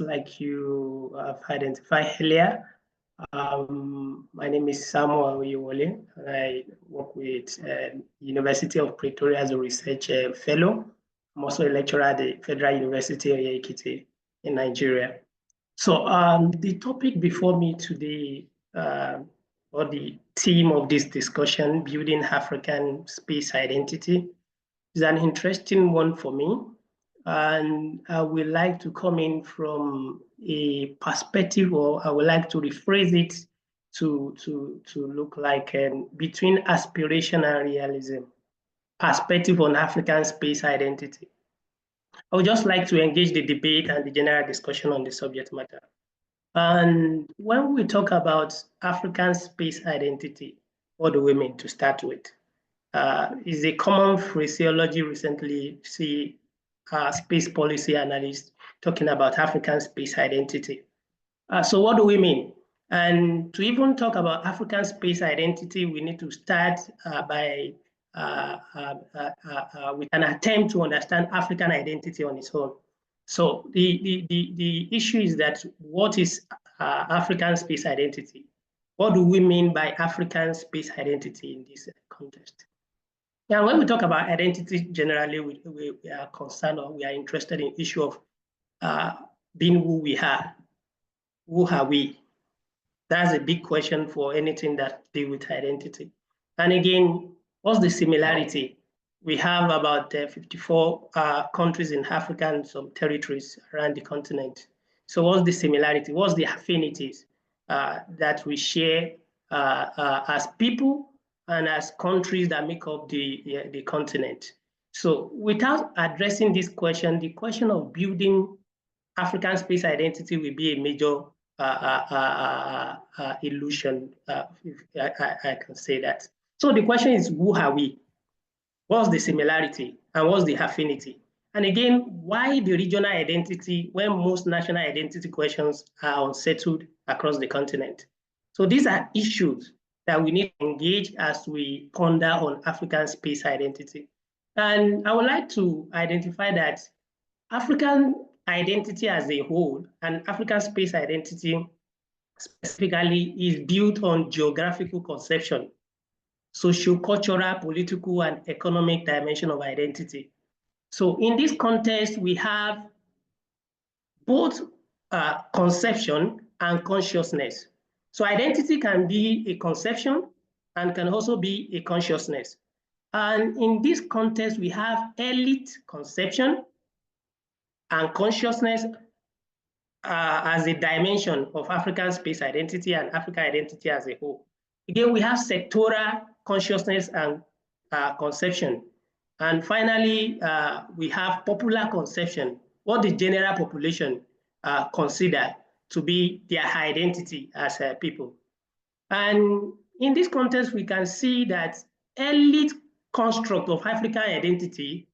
like you have identified earlier, my name is Samuel Oyewole. I work with University of Pretoria as a research fellow. I'm also a lecturer at the Federal University of Ekiti in Nigeria. So the topic before me today, or the theme of this discussion, building African space identity, is an interesting one for me. And I would like to come in from a perspective, or I would like to rephrase it to look like between aspiration and realism, perspective on African space identity. I would just like to engage the debate and the general discussion on the subject matter. And when we talk about African space identity, what do we mean to start with? Is a common phraseology recently see space policy analysts talking about African space identity. So what do we mean? And to even talk about African space identity, we need to start with an attempt to understand African identity on its own. So the issue is that what is African space identity? What do we mean by African space identity in this context? Now, when we talk about identity, generally, we are concerned, or we are interested in the issue of being who we are. Who are we? That's a big question for anything that deals with identity. And again, what's the similarity? We have about 54 countries in Africa and some territories around the continent. So what's the similarity? What's the affinities that we share as people and as countries that make up the continent? So without addressing this question, the question of building African space identity will be a major illusion, if I can say that. So the question is, who are we? What's the similarity and what's the affinity? And again, why the regional identity when most national identity questions are unsettled across the continent? So these are issues that we need to engage as we ponder on African space identity. And I would like to identify that African identity as a whole and African space identity specifically is built on geographical conception, socio-cultural, political, and economic dimension of identity. So in this context, we have both conception and consciousness. So identity can be a conception and can also be a consciousness. And in this context, we have elite conception and consciousness as a dimension of African space identity and African identity as a whole. Again, we have sectoral consciousness and conception. And finally, we have popular conception, what the general population consider to be their identity as people. And in this context, we can see that elite construct of African identity,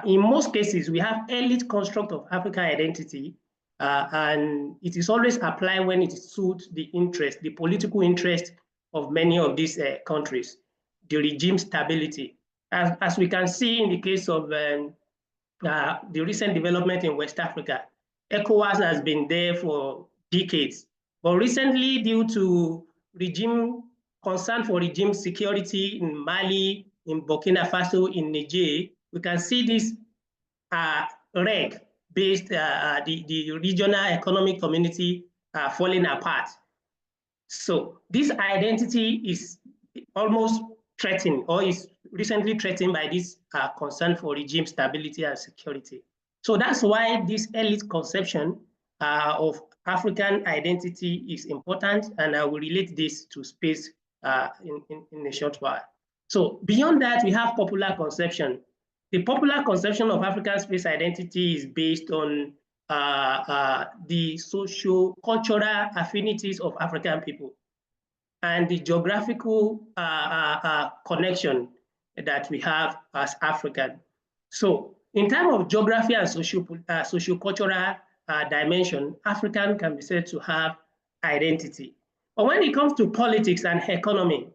in most cases, we have elite construct of African identity, and it is always applied when it suits the interest, the political interest of many of these countries, the regime stability. As we can see in the case of the recent development in West Africa, ECOWAS has been there for decades, but recently due to concern for regime security in Mali, in Burkina Faso, in Niger, we can see this REG-based, the regional economic community falling apart. So this identity is almost threatened, or is recently threatened by this concern for regime stability and security. So that's why this elite conception of African identity is important, and I will relate this to space in a short while. So beyond that, we have popular conception. The popular conception of African space identity is based on the socio-cultural affinities of African people and the geographical connection that we have as African. So in terms of geography and socio-cultural dimension, African can be said to have identity. But when it comes to politics and economy,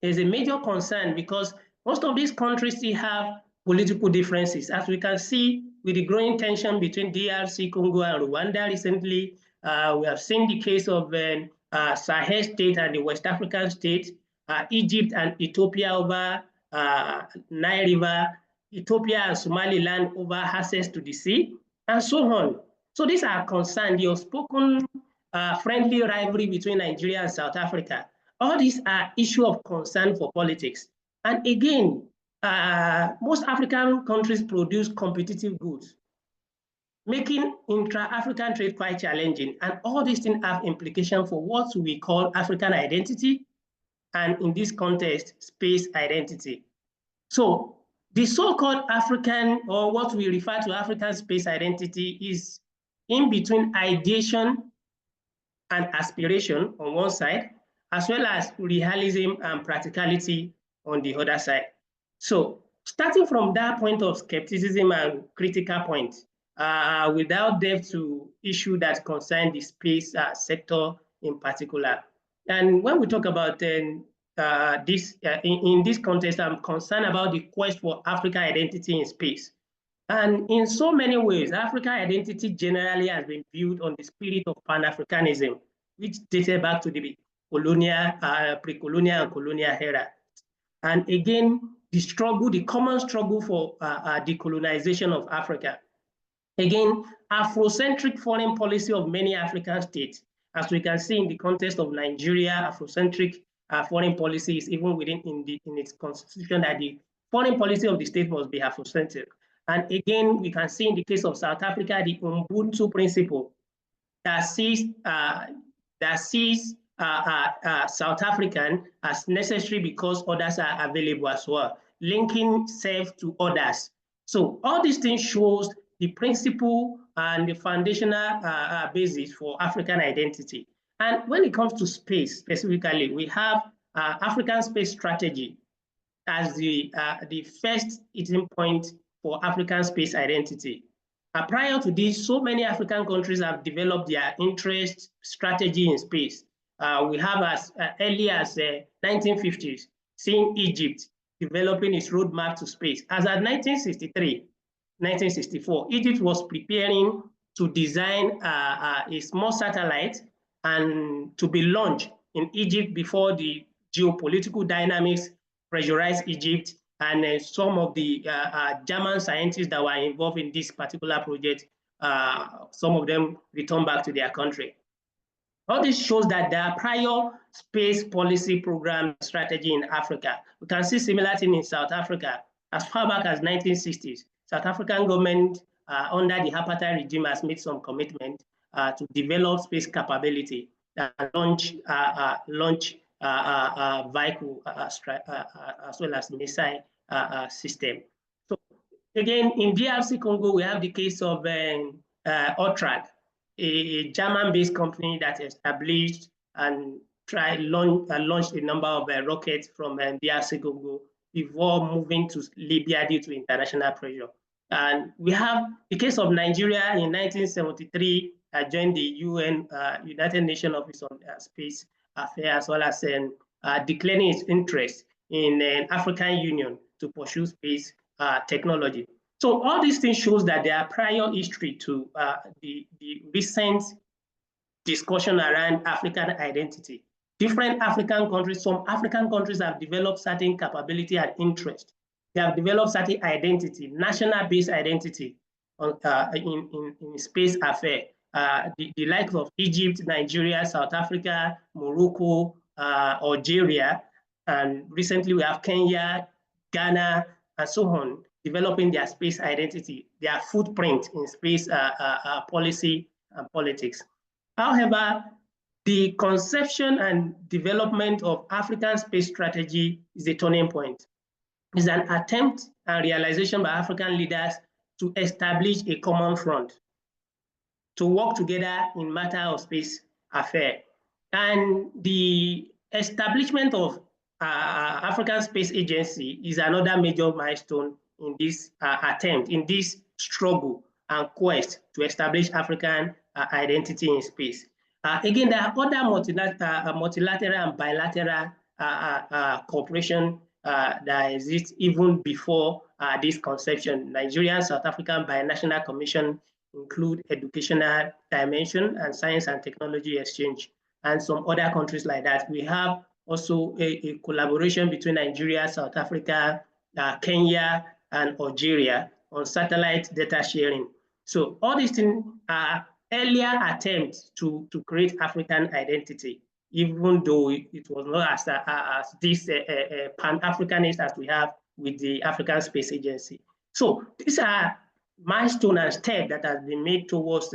there's a major concern because most of these countries still have political differences. As we can see, with the growing tension between DRC, Congo, and Rwanda recently, we have seen the case of Sahel state and the West African state, Egypt and Ethiopia over Nile River, Ethiopia and Somaliland over access to the sea, and so on. So these are concerns, the unspoken friendly rivalry between Nigeria and South Africa. All these are issues of concern for politics. And again, most African countries produce competitive goods, making intra-African trade quite challenging. And all these things have implications for what we call African identity, and in this context, space identity. So the so-called African, or what we refer to African space identity, is in between ideation and aspiration on one side, as well as realism and practicality on the other side. So starting from that point of skepticism and critical point, without depth to issue that concern the space sector in particular. And when we talk about this, in this context, I'm concerned about the quest for African identity in space. And in so many ways, African identity generally has been built on the spirit of Pan-Africanism, which dated back to the colonial, pre-colonial and colonial era. And again, the struggle, the common struggle for decolonization of Africa. Again, Afrocentric foreign policy of many African states, as we can see in the context of Nigeria, Afrocentric foreign policy is even within in its constitution that the foreign policy of the state must be Afrocentric. And again, we can see in the case of South Africa, the Ubuntu principle that sees South African as necessary because others are available as well, linking self to others. So all these things shows the principle and the foundational basis for African identity. And when it comes to space specifically, we have African space strategy as the first eating point for African space identity. Prior to this, so many African countries have developed their interest strategy in space. We have as early as 1950s, seeing Egypt developing its roadmap to space. As at 1963, 1964, Egypt was preparing to design a small satellite and to be launched in Egypt before the geopolitical dynamics pressurized Egypt, and some of the German scientists that were involved in this particular project, some of them returned back to their country. All this shows that there are prior space policy program strategy in Africa. We can see similar thing in South Africa. As far back as 1960s, South African government under the apartheid regime has made some commitment to develop space capability and launch vehicle as well as missile system. So again, in DRC Congo, we have the case of OTRAG, a German-based company that established and launched a number of rockets from DRC Congo before moving to Libya due to international pressure. And we have the case of Nigeria in 1973, joined the UN, United Nations Office on Space Affairs, as well as declaring its interest in African Union to pursue space technology. So all these things shows that there are prior history to the recent discussion around African identity. Different African countries, some African countries have developed certain capability and interest. They have developed certain identity, national-based identity in space affair. The likes of Egypt, Nigeria, South Africa, Morocco, Algeria, and recently we have Kenya, Ghana, and so on, developing their space identity, their footprint in space policy and politics. However, the conception and development of African space strategy is a turning point. It's an attempt and realization by African leaders to establish a common front, to work together in matter of space affair. And the establishment of African Space Agency is another major milestone in this attempt, in this struggle and quest to establish African identity in space. Again, there are other multilateral and bilateral cooperation that exists even before this conception. Nigerian South African Binational Commission include educational dimension and science and technology exchange, and some other countries like that. We have also a collaboration between Nigeria, South Africa, Kenya, and Algeria on satellite data sharing. So all these things are earlier attempts to create African identity, even though it was not as this Pan-Africanist as we have with the African Space Agency. So these are milestones and steps that has been made towards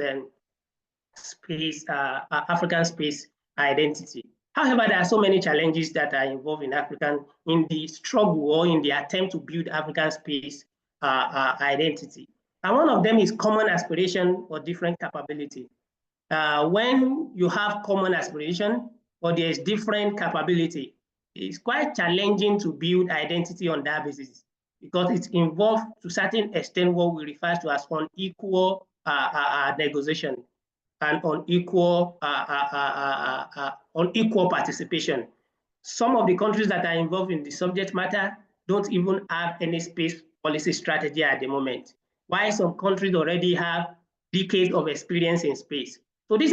African space identity. However, there are so many challenges that are involved in the struggle or in the attempt to build African space identity. And one of them is common aspiration or different capability. When you have common aspiration or there is different capability, it's quite challenging to build identity on that basis because it involves to a certain extent what we refer to as unequal negotiation and unequal participation. Some of the countries that are involved in the subject matter don't even have any space policy strategy at the moment, while some countries already have decades of experience in space. So this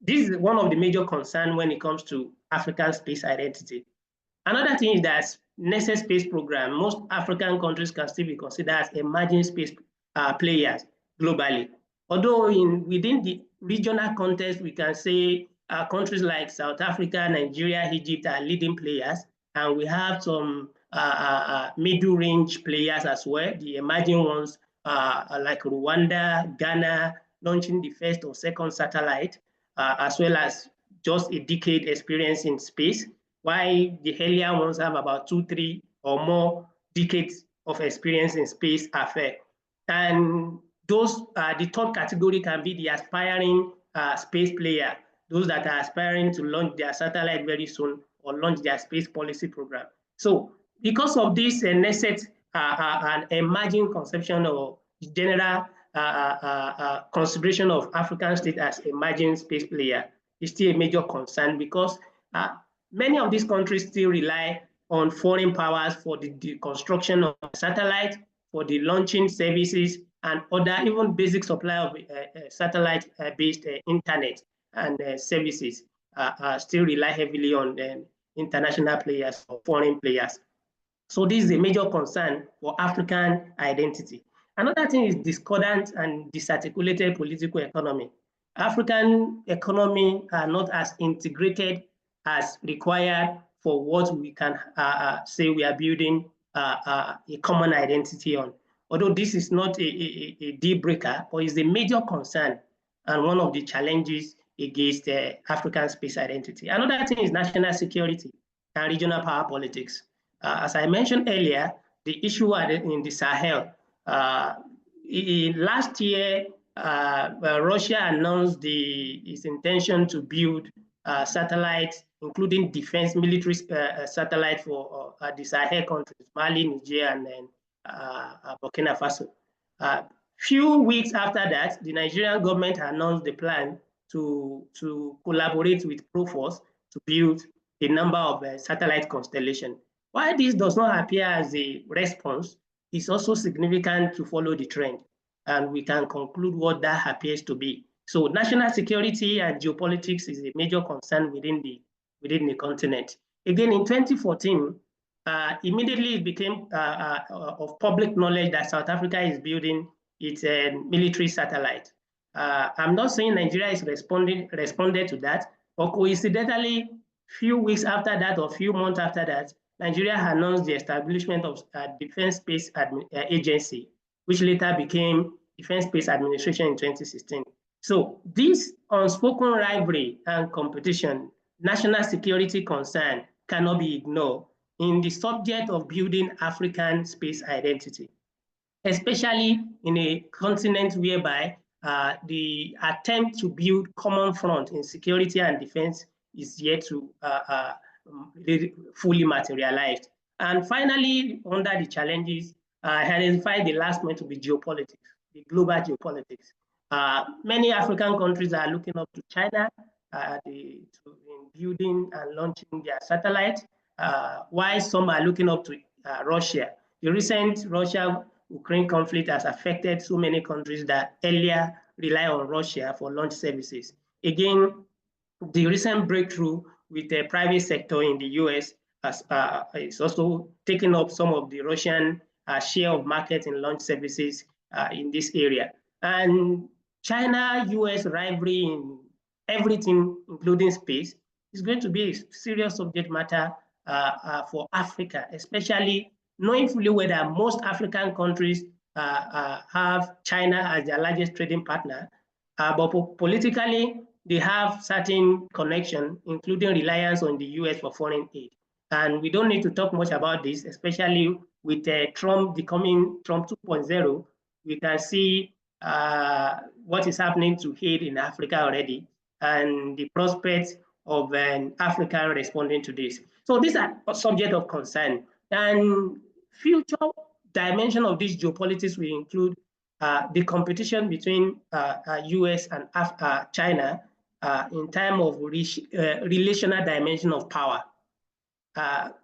is one of the major concerns when it comes to African space identity. Another thing is that Nested Space Program, most African countries can still be considered as emerging space players globally. Although within the regional context, we can say countries like South Africa, Nigeria, Egypt are leading players, and we have some middle-range players as well, the emerging ones like Rwanda, Ghana, launching the first or second satellite, as well as just a decade experience in space, while the earlier ones have about 2, 3 or more decades of experience in space affair. And those, the third category can be the aspiring space player, those that are aspiring to launch their satellite very soon or launch their space policy program. So because of this nested an emerging conception or general consideration of African state as emerging space player is still a major concern because many of these countries still rely on foreign powers for the construction of satellite, for the launching services, and other even basic supply of satellite-based internet and services still rely heavily on international players or foreign players. So this is a major concern for African identity. Another thing is discordant and disarticulated political economy. African economy are not as integrated as required for what we can say we are building a common identity on. Although this is not a deal breaker, but it's a major concern and one of the challenges against African space identity. Another thing is national security and regional power politics. As I mentioned earlier, the issue in the Sahel. Last year, Russia announced its intention to build satellites, including defense military satellites for the Sahel countries, Mali, Niger, and then Burkina Faso. Few weeks after that, the Nigerian government announced the plan to collaborate with Proforce to build a number of satellite constellations. While this does not appear as a response, it's also significant to follow the trend, and we can conclude what that appears to be. So national security and geopolitics is a major concern within the continent. Again, in 2014, immediately it became of public knowledge that South Africa is building its military satellite. I'm not saying Nigeria is responded to that, but coincidentally, few weeks after that or few months after that, Nigeria announced the establishment of a Defense Space Agency, which later became Defense Space Administration in 2016. So this unspoken rivalry and competition, national security concern cannot be ignored in the subject of building African space identity, especially in a continent whereby the attempt to build common front in security and defense is yet to fully materialized. And finally, under the challenges, I identified the last point to be geopolitics, the global geopolitics. Many African countries are looking up to China in building and launching their satellites, while some are looking up to Russia. The recent Russia-Ukraine conflict has affected so many countries that earlier rely on Russia for launch services. Again, the recent breakthrough with the private sector in the US is also taking up some of the Russian share of market in launch services in this area. And China-US rivalry in everything, including space, is going to be a serious subject matter for Africa, especially knowing fully well that most African countries have China as their largest trading partner, but politically, they have certain connection, including reliance on the US for foreign aid. And we don't need to talk much about this, especially with Trump becoming Trump 2.0. We can see what is happening to aid in Africa already and the prospects of Africa responding to this. So these are a subject of concern. And future dimension of this geopolitics will include the competition between US and China in terms of relational dimension of power.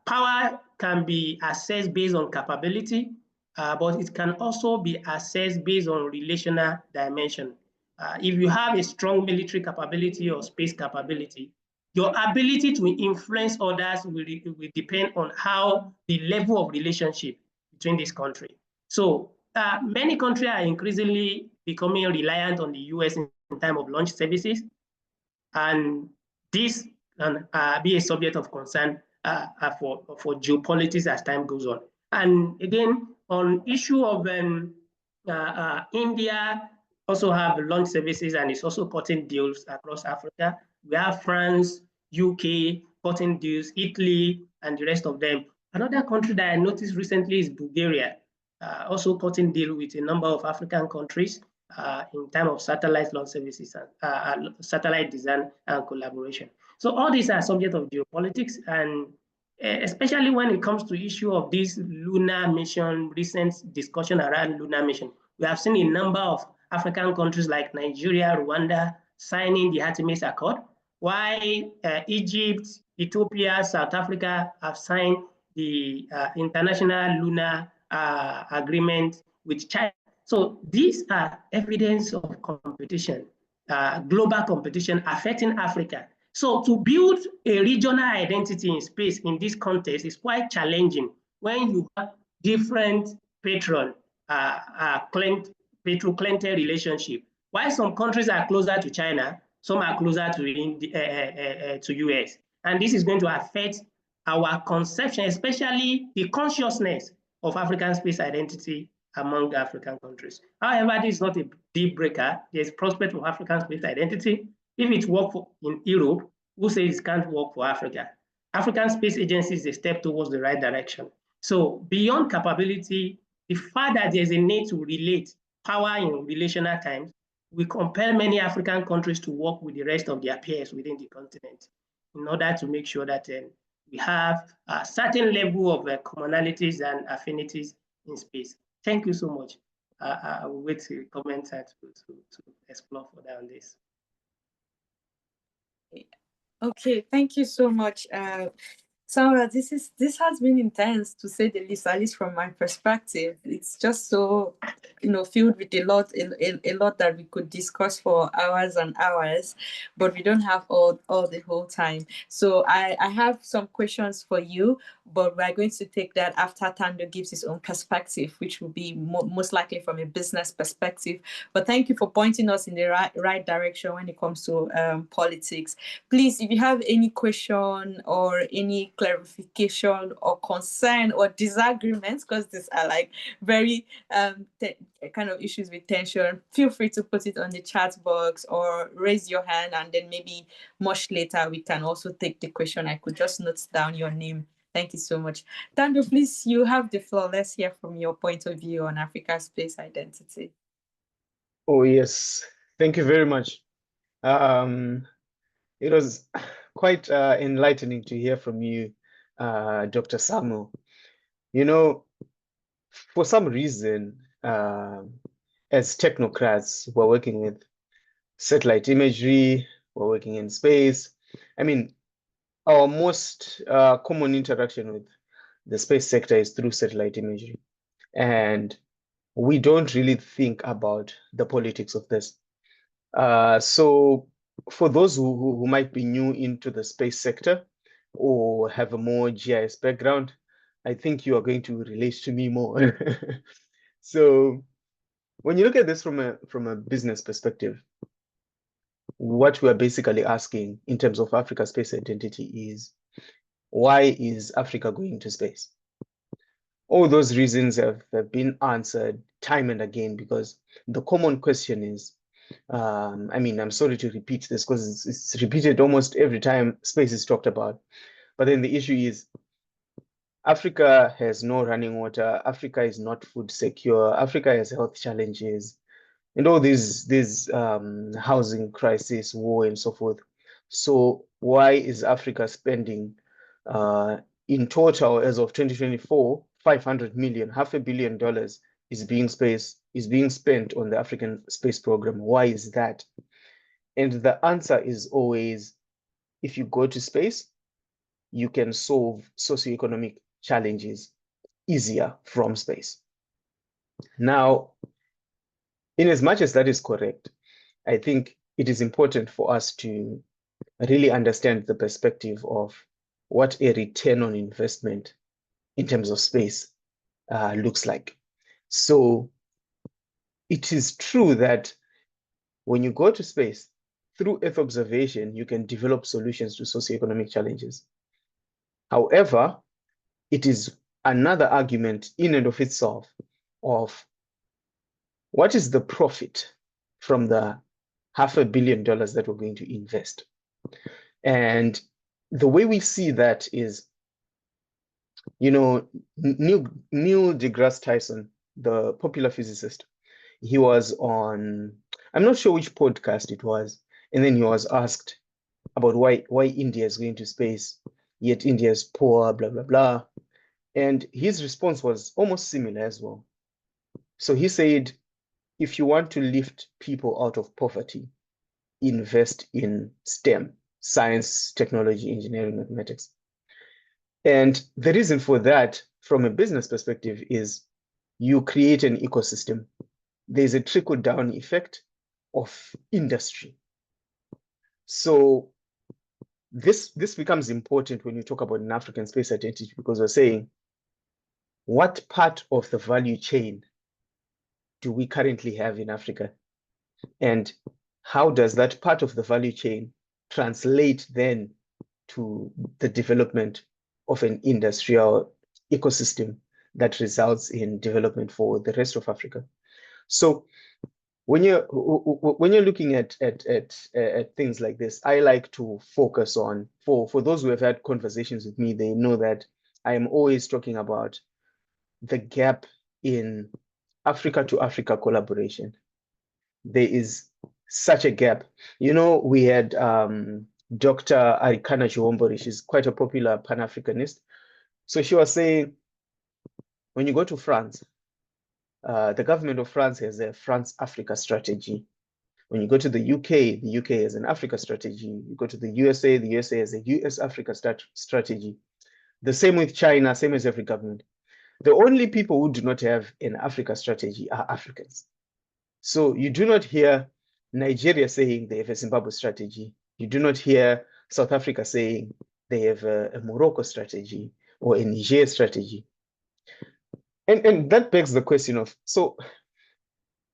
Power can be assessed based on capability, but it can also be assessed based on relational dimension. If you have a strong military capability or space capability, your ability to influence others will depend on how the level of relationship between this country. So many countries are increasingly becoming reliant on the US in terms of launch services, and this can be a subject of concern for geopolitics as time goes on. And again, on issue of India also have launch services and it's also cutting deals across Africa. We have France, UK, cutting deals, Italy, and the rest of them. Another country that I noticed recently is Bulgaria, also cutting deal with a number of African countries in terms of satellite launch services, and satellite design and collaboration. So all these are subject of geopolitics, and especially when it comes to issue of this lunar mission, recent discussion around lunar mission. We have seen a number of African countries like Nigeria, Rwanda signing the Artemis Accord, while Egypt, Ethiopia, South Africa have signed the International Lunar Agreement with China. So these are evidence of competition, global competition affecting Africa. So to build a regional identity in space in this context is quite challenging when you have different patron clientele relationship. While some countries are closer to China, some are closer to US. And this is going to affect our conception, especially the consciousness of African space identity among African countries. However, this is not a deal breaker. There's prospect of African space identity. If it works in Europe, who says it can't work for Africa? African Space Agency is a step towards the right direction. So beyond capability, the fact that there's a need to relate power in relational terms will compel many African countries to work with the rest of their peers within the continent in order to make sure that we have a certain level of commonalities and affinities in space. Thank you so much. I will wait to comment and to explore further on this. Okay, thank you so much. Sarah, this has been intense, to say the least, at least from my perspective. It's just so, filled with a lot that we could discuss for hours and hours, but we don't have all the whole time. So I have some questions for you, but we're going to take that after Thando gives his own perspective, which will be most likely from a business perspective. But thank you for pointing us in the right direction when it comes to politics. Please, if you have any question or any clarification or concern or disagreements, because these are like very kind of issues with tension, feel free to put it on the chat box or raise your hand, and then maybe much later we can also take the question. I could just note down your name. Thank you so much. Thando, please, you have the floor. Let's hear from your point of view on Africa's space identity. Oh, yes. Thank you very much. It was quite enlightening to hear from you, Dr. Samuel. For some reason, as technocrats, we're working with satellite imagery, we're working in space. I mean, our most common interaction with the space sector is through satellite imagery. And we don't really think about the politics of this. So for those who might be new into the space sector or have a more GIS background, I think you are going to relate to me more. So when you look at this from a business perspective, what we are basically asking in terms of Africa's space identity is, why is Africa going to space? All those reasons have been answered time and again, because the common question is, I mean, I'm sorry to repeat this because it's repeated almost every time space is talked about. But then the issue is, Africa has no running water. Africa is not food secure. Africa has health challenges, and all these housing crisis, war, and so forth. So why is Africa spending in total, as of 2024, 500 million, $500 million is being spent on the African space program? Why is that? And the answer is always, if you go to space, you can solve socioeconomic challenges easier from space. Now, in as much as that is correct, I think it is important for us to really understand the perspective of what a return on investment in terms of space looks like. So it is true that when you go to space, through Earth observation, you can develop solutions to socioeconomic challenges. However, it is another argument in and of itself of what is the profit from the $500 million that we're going to invest. And the way we see that is, you know, Neil deGrasse Tyson, the popular physicist, he was on, I'm not sure which podcast it was, and then he was asked about why India is going to space, yet India is poor, blah, blah, blah. And his response was almost similar as well. So he said, if you want to lift people out of poverty, invest in STEM, science, technology, engineering, mathematics. And the reason for that, from a business perspective, is you create an ecosystem. There's a trickle-down effect of industry. So this becomes important when you talk about an African space identity, because we're saying, what part of the value chain do we currently have in Africa? And how does that part of the value chain translate then to the development of an industrial ecosystem that results in development for the rest of Africa? So when you're looking at things like this, I like to focus on, for those who have had conversations with me, they know that I am always talking about the gap in Africa to Africa collaboration. There is such a gap. You know, we had Dr. Arikana Chiwombori. She's quite a popular Pan-Africanist. So she was saying, when you go to France, the government of France has a France-Africa strategy. When you go to the UK has an Africa strategy. You go to the USA has a US-Africa strategy. The same with China, same as every government. The only people who do not have an Africa strategy are Africans. So you do not hear Nigeria saying they have a Zimbabwe strategy. You do not hear South Africa saying they have a Morocco strategy or a Niger strategy. And that begs the question of, so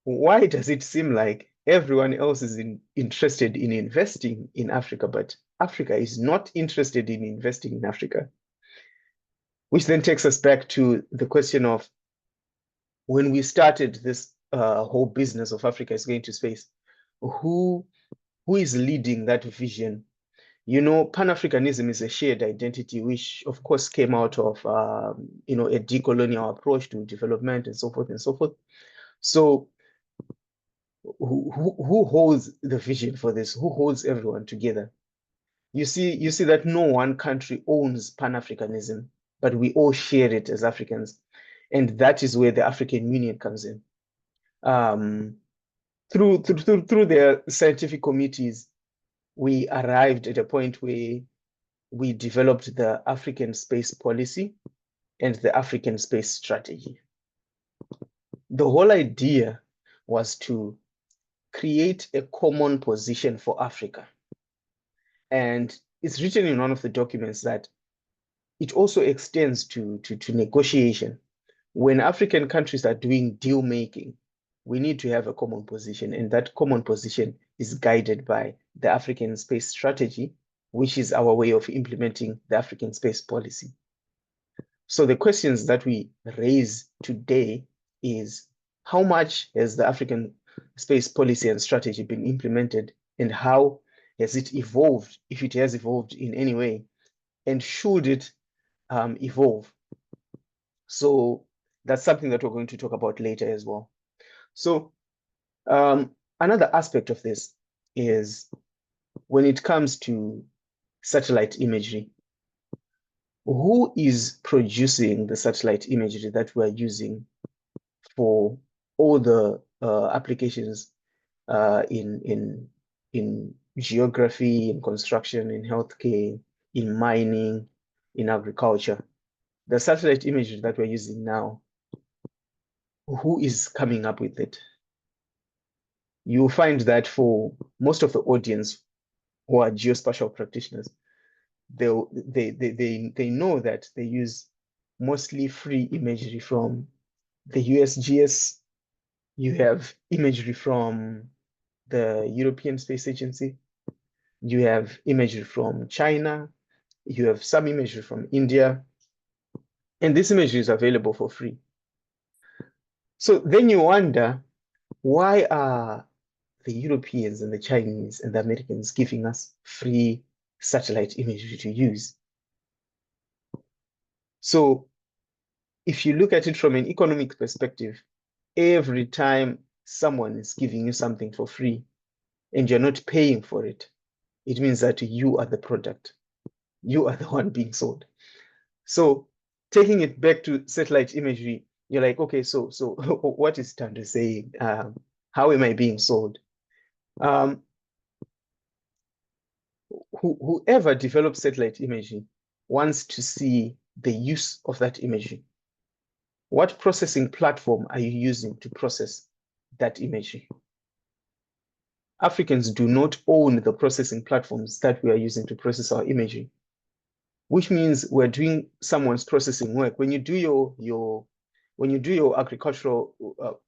why does it seem like everyone else is interested in investing in Africa, but Africa is not interested in investing in Africa? Which then takes us back to the question of, when we started this whole business of Africa is going to space, who is leading that vision? You know, Pan-Africanism is a shared identity, which of course came out of you know, a decolonial approach to development and so forth and so forth. So who holds the vision for this? Who holds everyone together? You see that no one country owns Pan-Africanism, but we all share it as Africans. And that is where the African Union comes in. Through their scientific committees, we arrived at a point where we developed the African space policy, and the African Space Strategy. The whole idea was to create a common position for Africa. And it's written in one of the documents that it also extends to negotiation. When African countries are doing deal making, we need to have a common position, and that common position is guided by the African Space Strategy, which is our way of implementing the African space policy. So the questions that we raise today is, how much has the African space policy and strategy been implemented, and how has it evolved, if it has evolved in any way, and should it evolve? So that's something that we're going to talk about later as well. So another aspect of this is when it comes to satellite imagery, who is producing the satellite imagery that we're using for all the applications in geography, in construction, in healthcare, in mining, in agriculture? The satellite imagery that we're using now, who is coming up with it? You'll find that for most of the audience who are geospatial practitioners, they know that they use mostly free imagery from the USGS. You have imagery from the European Space Agency. You have imagery from China. You have some imagery from India. And this imagery is available for free. So then you wonder, why are the Europeans and the Chinese and the Americans giving us free satellite imagery to use? So if you look at it from an economic perspective, every time someone is giving you something for free and you're not paying for it, it means that you are the product. You are the one being sold. So taking it back to satellite imagery, you're like, okay, so what is Thando saying? How am I being sold? Whoever develops satellite imagery wants to see the use of that imagery. What processing platform are you using to process that imagery? Africans do not own the processing platforms that we are using to process our imagery, which means we're doing someone's processing work. When you do your agricultural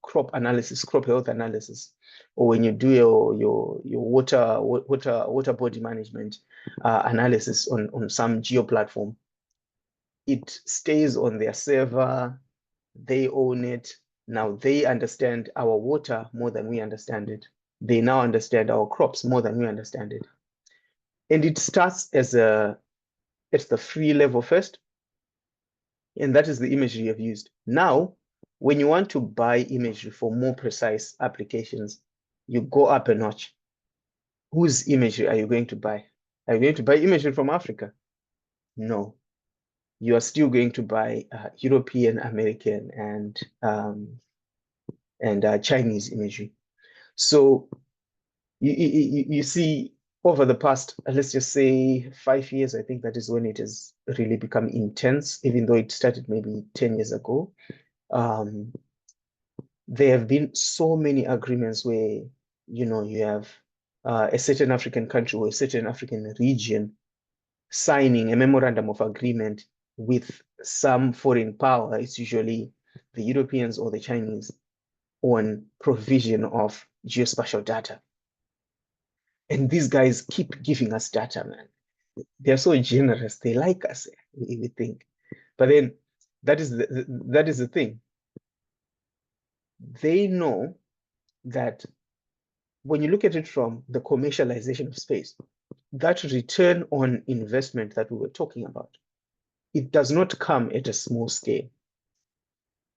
crop analysis, crop health analysis, or when you do your water body management analysis on some geo platform, it stays on their server. They own it. Now they understand our water more than we understand it. They now understand our crops more than we understand it. And it starts at the free level first. And that is the imagery you've used. Now, when you want to buy imagery for more precise applications, you go up a notch. Whose imagery are you going to buy? Are you going to buy imagery from Africa? No. You are still going to buy European, American, and Chinese imagery. So you see, over the past, let's just say 5 years, I think that is when it has really become intense, even though it started maybe 10 years ago. There have been so many agreements where, you have a certain African country or a certain African region signing a memorandum of agreement with some foreign power. It's usually the Europeans or the Chinese, on provision of geospatial data. And these guys keep giving us data, man. They're so generous. They like us, we think. But then that is the thing. They know that when you look at it from the commercialization of space, that return on investment that we were talking about, it does not come at a small scale.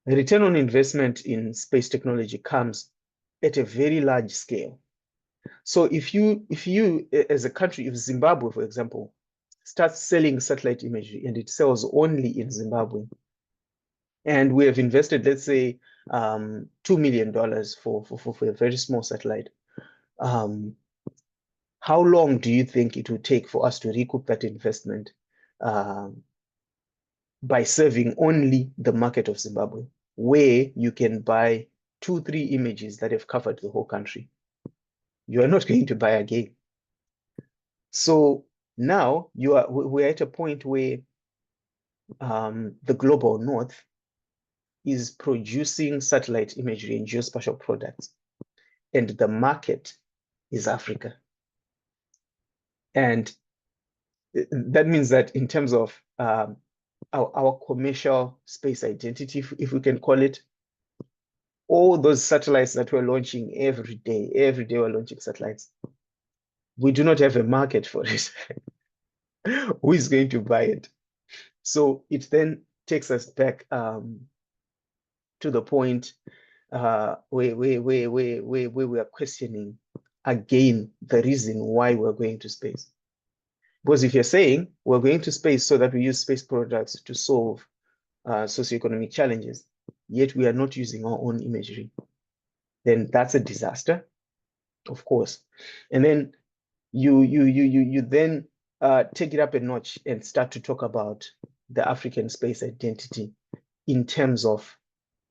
The return on investment in space technology comes at a very large scale. So if you as a country, if Zimbabwe, for example, starts selling satellite imagery and it sells only in Zimbabwe, and we have invested, let's say, $2 million for a very small satellite, how long do you think it will take for us to recoup that investment by serving only the market of Zimbabwe, where you can buy 2-3 images that have covered the whole country. You are not going to buy again. So now we're at a point where the global north is producing satellite imagery and geospatial products, and the market is Africa. And that means that in terms of our commercial space identity, if we can call it, all those satellites that we're launching every day we're launching satellites. We do not have a market for it. Who is going to buy it? So it then takes us back to the point where we are questioning again the reason why we're going to space. Because if you're saying we're going to space so that we use space products to solve socioeconomic challenges, yet we are not using our own imagery, then that's a disaster, of course. And then you then take it up a notch and start to talk about the African space identity in terms of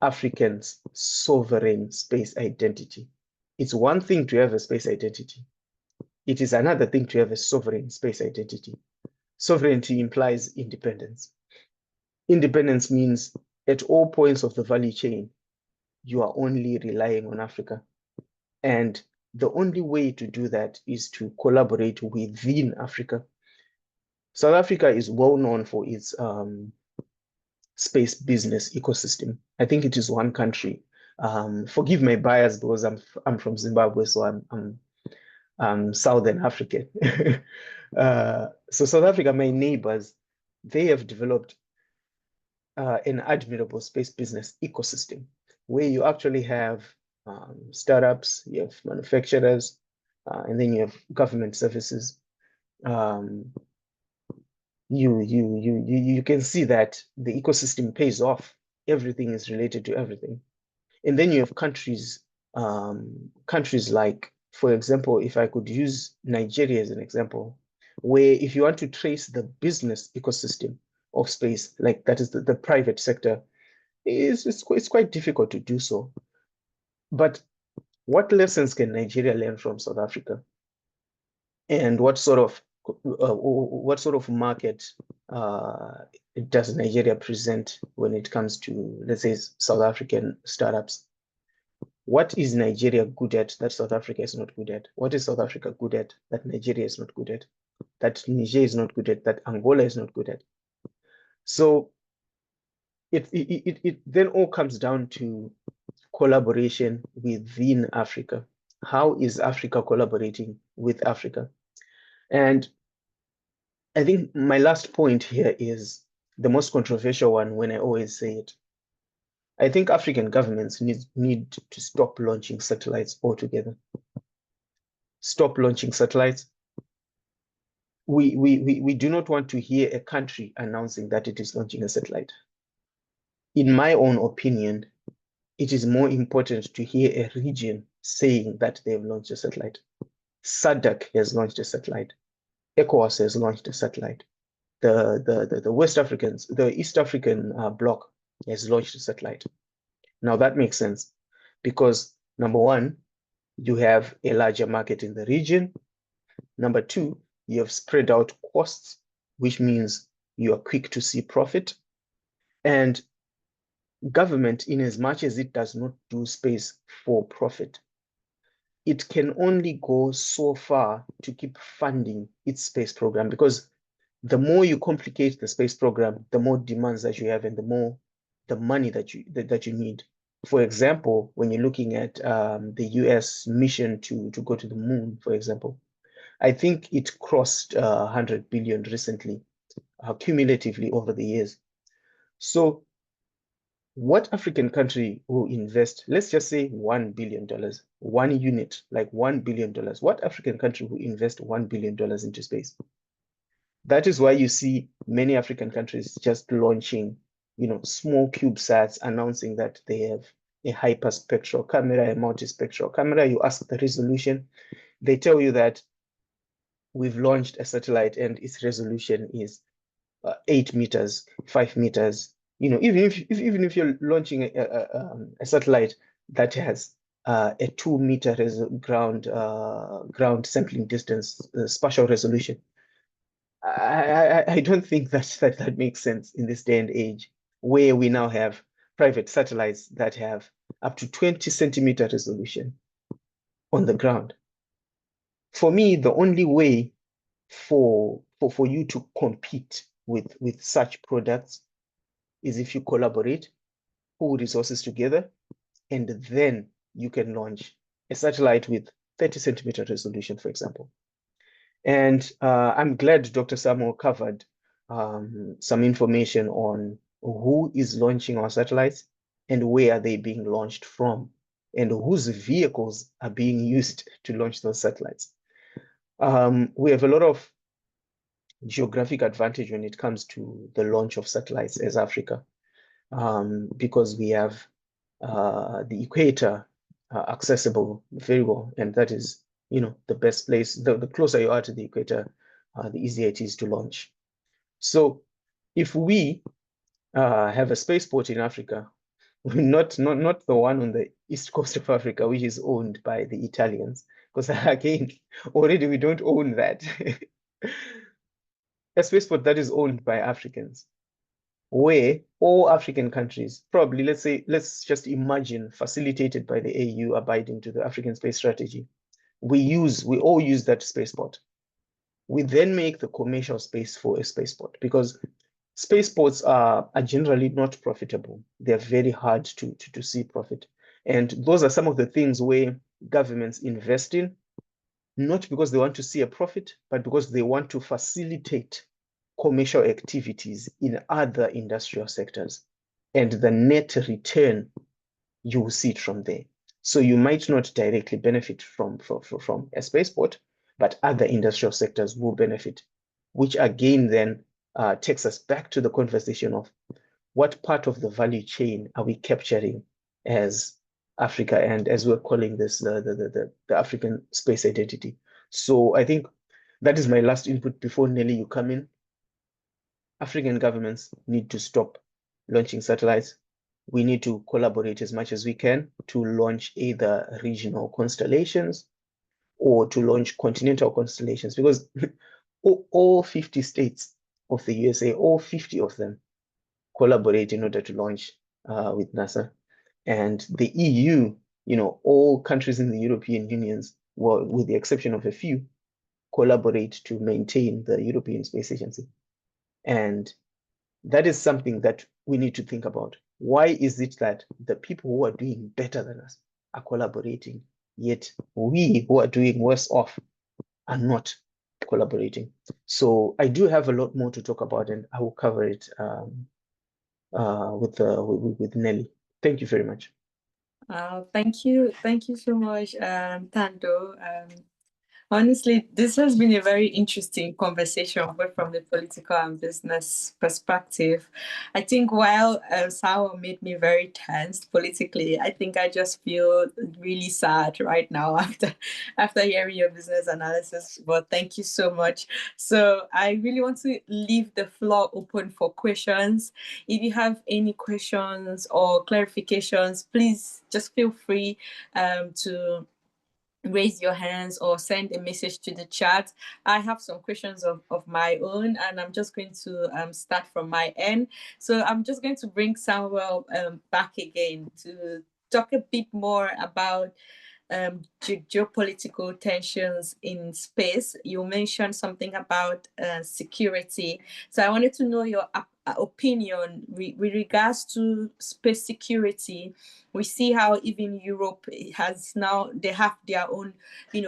Africans' sovereign space identity. It's one thing to have a space identity. It is another thing to have a sovereign space identity. Sovereignty implies independence. Independence means at all points of the value chain, you are only relying on Africa. And the only way to do that is to collaborate within Africa. South Africa is well known for its space business ecosystem. I think it is one country. Forgive my bias because I'm from Zimbabwe, so I'm Southern African. So South Africa, my neighbors, they have developed an admirable space business ecosystem where you actually have startups, you have manufacturers, and then you have government services. You can see that the ecosystem pays off. Everything is related to everything. And then you have countries like, for example, if I could use Nigeria as an example, where if you want to trace the business ecosystem of space, like that is the private sector, it's quite difficult to do so. But what lessons can Nigeria learn from South Africa? And what sort of market does Nigeria present when it comes to, let's say, South African startups? What is Nigeria good at that South Africa is not good at? What is South Africa good at that Nigeria is not good at? That Niger is not good at, that Angola is not good at? So it then all comes down to collaboration within Africa. How is Africa collaborating with Africa? And I think my last point here is the most controversial one when I always say it. I think African governments need to stop launching satellites altogether. Stop launching satellites. We do not want to hear a country announcing that it is launching a satellite. In my own opinion, it is more important to hear a region saying that they have launched a satellite. SADC has launched a satellite. ECOWAS has launched a satellite. The West Africans, the East African bloc has launched a satellite. Now that makes sense because number one, you have a larger market in the region. Number two, you have spread out costs, which means you are quick to see profit. And government, in as much as it does not do space for profit, it can only go so far to keep funding its space program, because the more you complicate the space program, the more demands that you have and the more the money that you need. For example, when you're looking at the US mission to go to the moon, for example, I think it crossed 100 billion recently, cumulatively over the years. So what African country will invest, let's just say $1 billion, one unit, like $1 billion, what African country will invest $1 billion into space? That is why you see many African countries just launching, small CubeSats, announcing that they have a hyperspectral camera, a multispectral camera. You ask the resolution, they tell you that we've launched a satellite and its resolution is 8 meters, 5 meters. You know, even if you're launching a satellite that has a 2 meter ground sampling distance, spatial resolution, I don't think that makes sense in this day and age, where we now have private satellites that have up to 20 centimeter resolution on the ground. For me, the only way for you to compete with such products is if you collaborate, pool resources together, and then you can launch a satellite with 30 centimeter resolution, for example. And I'm glad Dr. Samuel covered some information on who is launching our satellites and where are they being launched from, and whose vehicles are being used to launch those satellites. We have a lot of geographic advantage when it comes to the launch of satellites as Africa, because we have the equator accessible very well, and that is, you know, the best place. The closer you are to the equator, the easier it is to launch. So if we have a spaceport in Africa, not the one on the east coast of Africa, which is owned by the Italians, because again, already we don't own that. A spaceport that is owned by Africans, where all African countries, probably, let's just imagine, facilitated by the AU abiding to the African space strategy, we all use that spaceport. We then make the commercial space for a spaceport, because spaceports are generally not profitable. They're very hard to see profit. And those are some of the things where governments invest in, not because they want to see a profit, but because they want to facilitate commercial activities in other industrial sectors. And the net return, you will see it from there. So you might not directly benefit from a spaceport, but other industrial sectors will benefit, which again then takes us back to the conversation of what part of the value chain are we capturing as Africa, and as we're calling this the African space identity. So I think that is my last input before Nelly, you come in. African governments need to stop launching satellites. We need to collaborate as much as we can to launch either regional constellations or to launch continental constellations, because all 50 states of the USA, all 50 of them collaborate in order to launch with NASA. And the EU, you know, all countries in the European Unions, well, with the exception of a few, collaborate to maintain the European Space Agency. And that is something that we need to think about. Why is it that the people who are doing better than us are collaborating, yet we who are doing worse off are not collaborating? So I do have a lot more to talk about, and I will cover it with Nelly. Thank you very much. Thank you so much, Thando. Honestly, this has been a very interesting conversation, both from the political and business perspective. I think while Sawa made me very tense politically, I think I just feel really sad right now after hearing your business analysis. But thank you so much. So I really want to leave the floor open for questions. If you have any questions or clarifications, please just feel free to raise your hands or send a message to the chat. I have some questions of my own, and I'm just going to start from my end. So I'm just going to bring Samuel back again to talk a bit more about geopolitical tensions in space. You mentioned something about security. So I wanted to know your opinion with regards to space security. We see how even Europe has now, they have their own,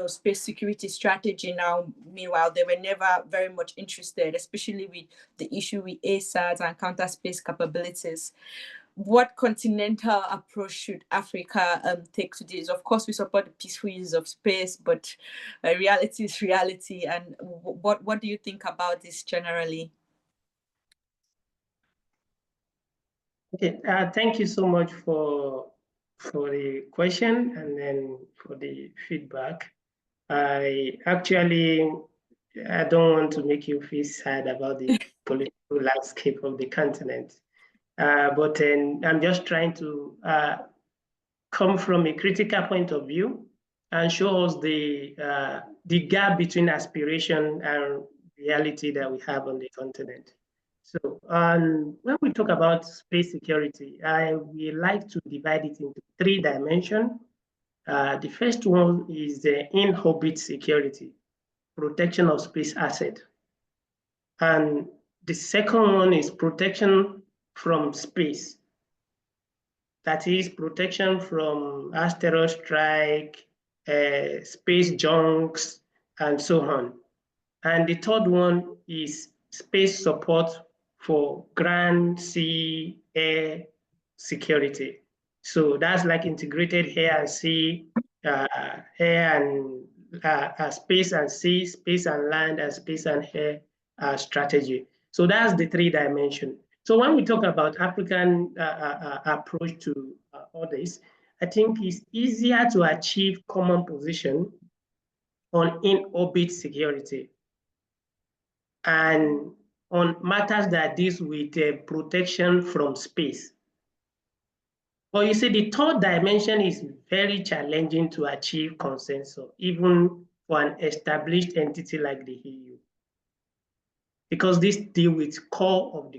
space security strategy now. Meanwhile, they were never very much interested, especially with the issue with ASAT and counter space capabilities. What continental approach should Africa take to this? Of course, we support the peaceful use of space, but reality is reality. And what do you think about this generally? Okay, thank you so much for the question and then for the feedback. I don't want to make you feel sad about the political landscape of the continent. But I'm just trying to come from a critical point of view and show us the gap between aspiration and reality that we have on the continent. So when we talk about space security, we like to divide it into 3 dimensions. The first one is the in-orbit security, protection of space asset. And the second one is protection from space. That is protection from asteroid strike, space junks, and so on. And the third one is space support for ground, sea, air security. So that's like integrated air and sea, air and space and sea, space and land, and space and air strategy. So that's the 3 dimensions. So when we talk about African approach to all this, I think it's easier to achieve common position on in-orbit security and on matters that deals with protection from space. But you see, the 3rd dimension is very challenging to achieve consensus, even for an established entity like the EU, because this deals with core of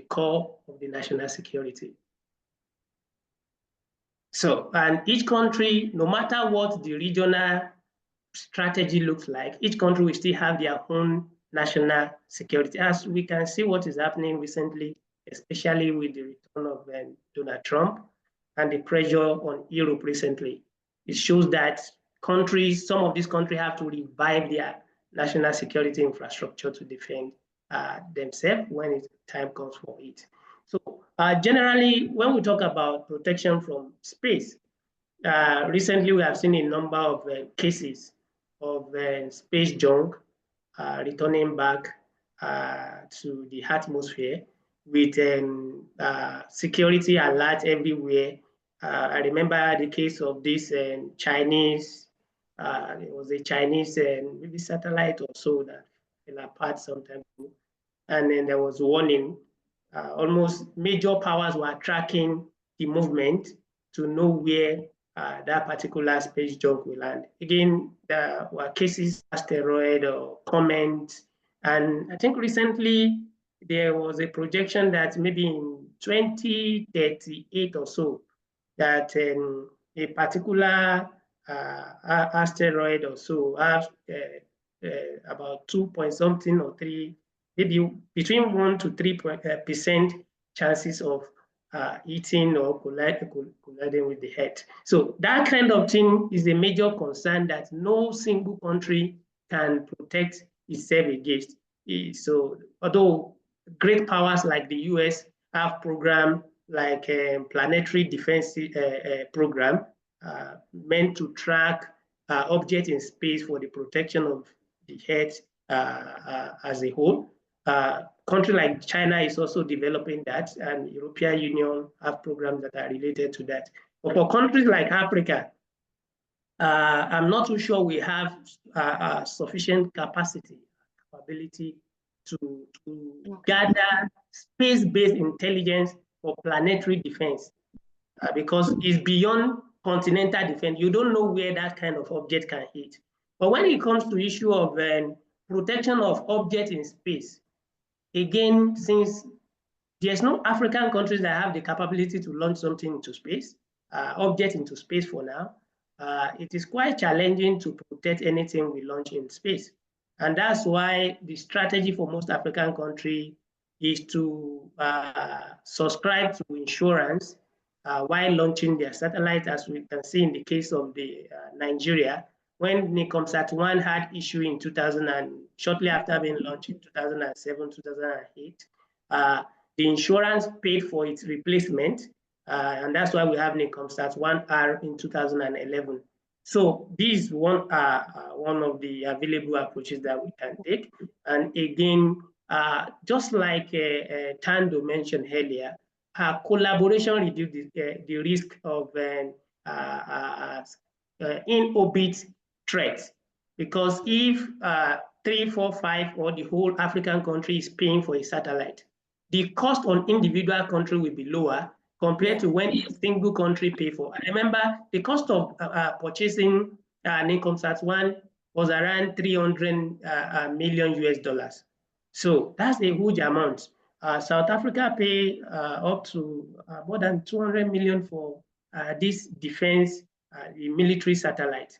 the national security. So, and each country, no matter what the regional strategy looks like, each country will still have their own national security. As we can see what is happening recently, especially with the return of Donald Trump and the pressure on Europe recently. It shows that countries, some of these countries have to revive their national security infrastructure to defend themselves when time comes for it. So generally, when we talk about protection from space, recently we have seen a number of cases of space junk returning back to the atmosphere with security alert everywhere. I remember the case of this Chinese, it was a Chinese maybe satellite or so that fell apart sometime ago. And then there was warning. Almost major powers were tracking the movement to know where that particular space junk will land. Again, there were cases, asteroid or comet. And I think recently there was a projection that maybe in 2038 or so, that a particular asteroid or so have about 2 point something or 3, maybe between 1 to 3% chances of hitting or colliding with the Earth. So that kind of thing is a major concern that no single country can protect itself against. So although great powers like the US have programs like planetary defense program meant to track objects in space for the protection of the Earth as a whole. Country like China is also developing that, and European Union have programs that are related to that. But for countries like Africa, I'm not too sure we have sufficient capability to gather space-based intelligence for planetary defense, because it's beyond continental defense. You don't know where that kind of object can hit. But when it comes to issue of protection of objects in space, again, since there's no African countries that have the capability to launch something into space, object into space for now, it is quite challenging to protect anything we launch in space. And that's why the strategy for most African countries is to subscribe to insurance while launching their satellite, as we can see in the case of the Nigeria, when NICOMSAT-1 had issue in 2000 and shortly after being launched in 2007, 2008, the insurance paid for its replacement, and that's why we have NICOMSAT-1R in 2011. So this is one of the available approaches that we can take. And again, just like Thando mentioned earlier, collaboration reduces the risk of in-orbit threats. Because if 3, 4, 5, or the whole African country is paying for a satellite, the cost on individual country will be lower compared to when a single country pay for. I remember the cost of purchasing an IncomeSat one was around 300 million US dollars. So that's a huge amount. South Africa pay up to more than 200 million for this defense, the military satellite.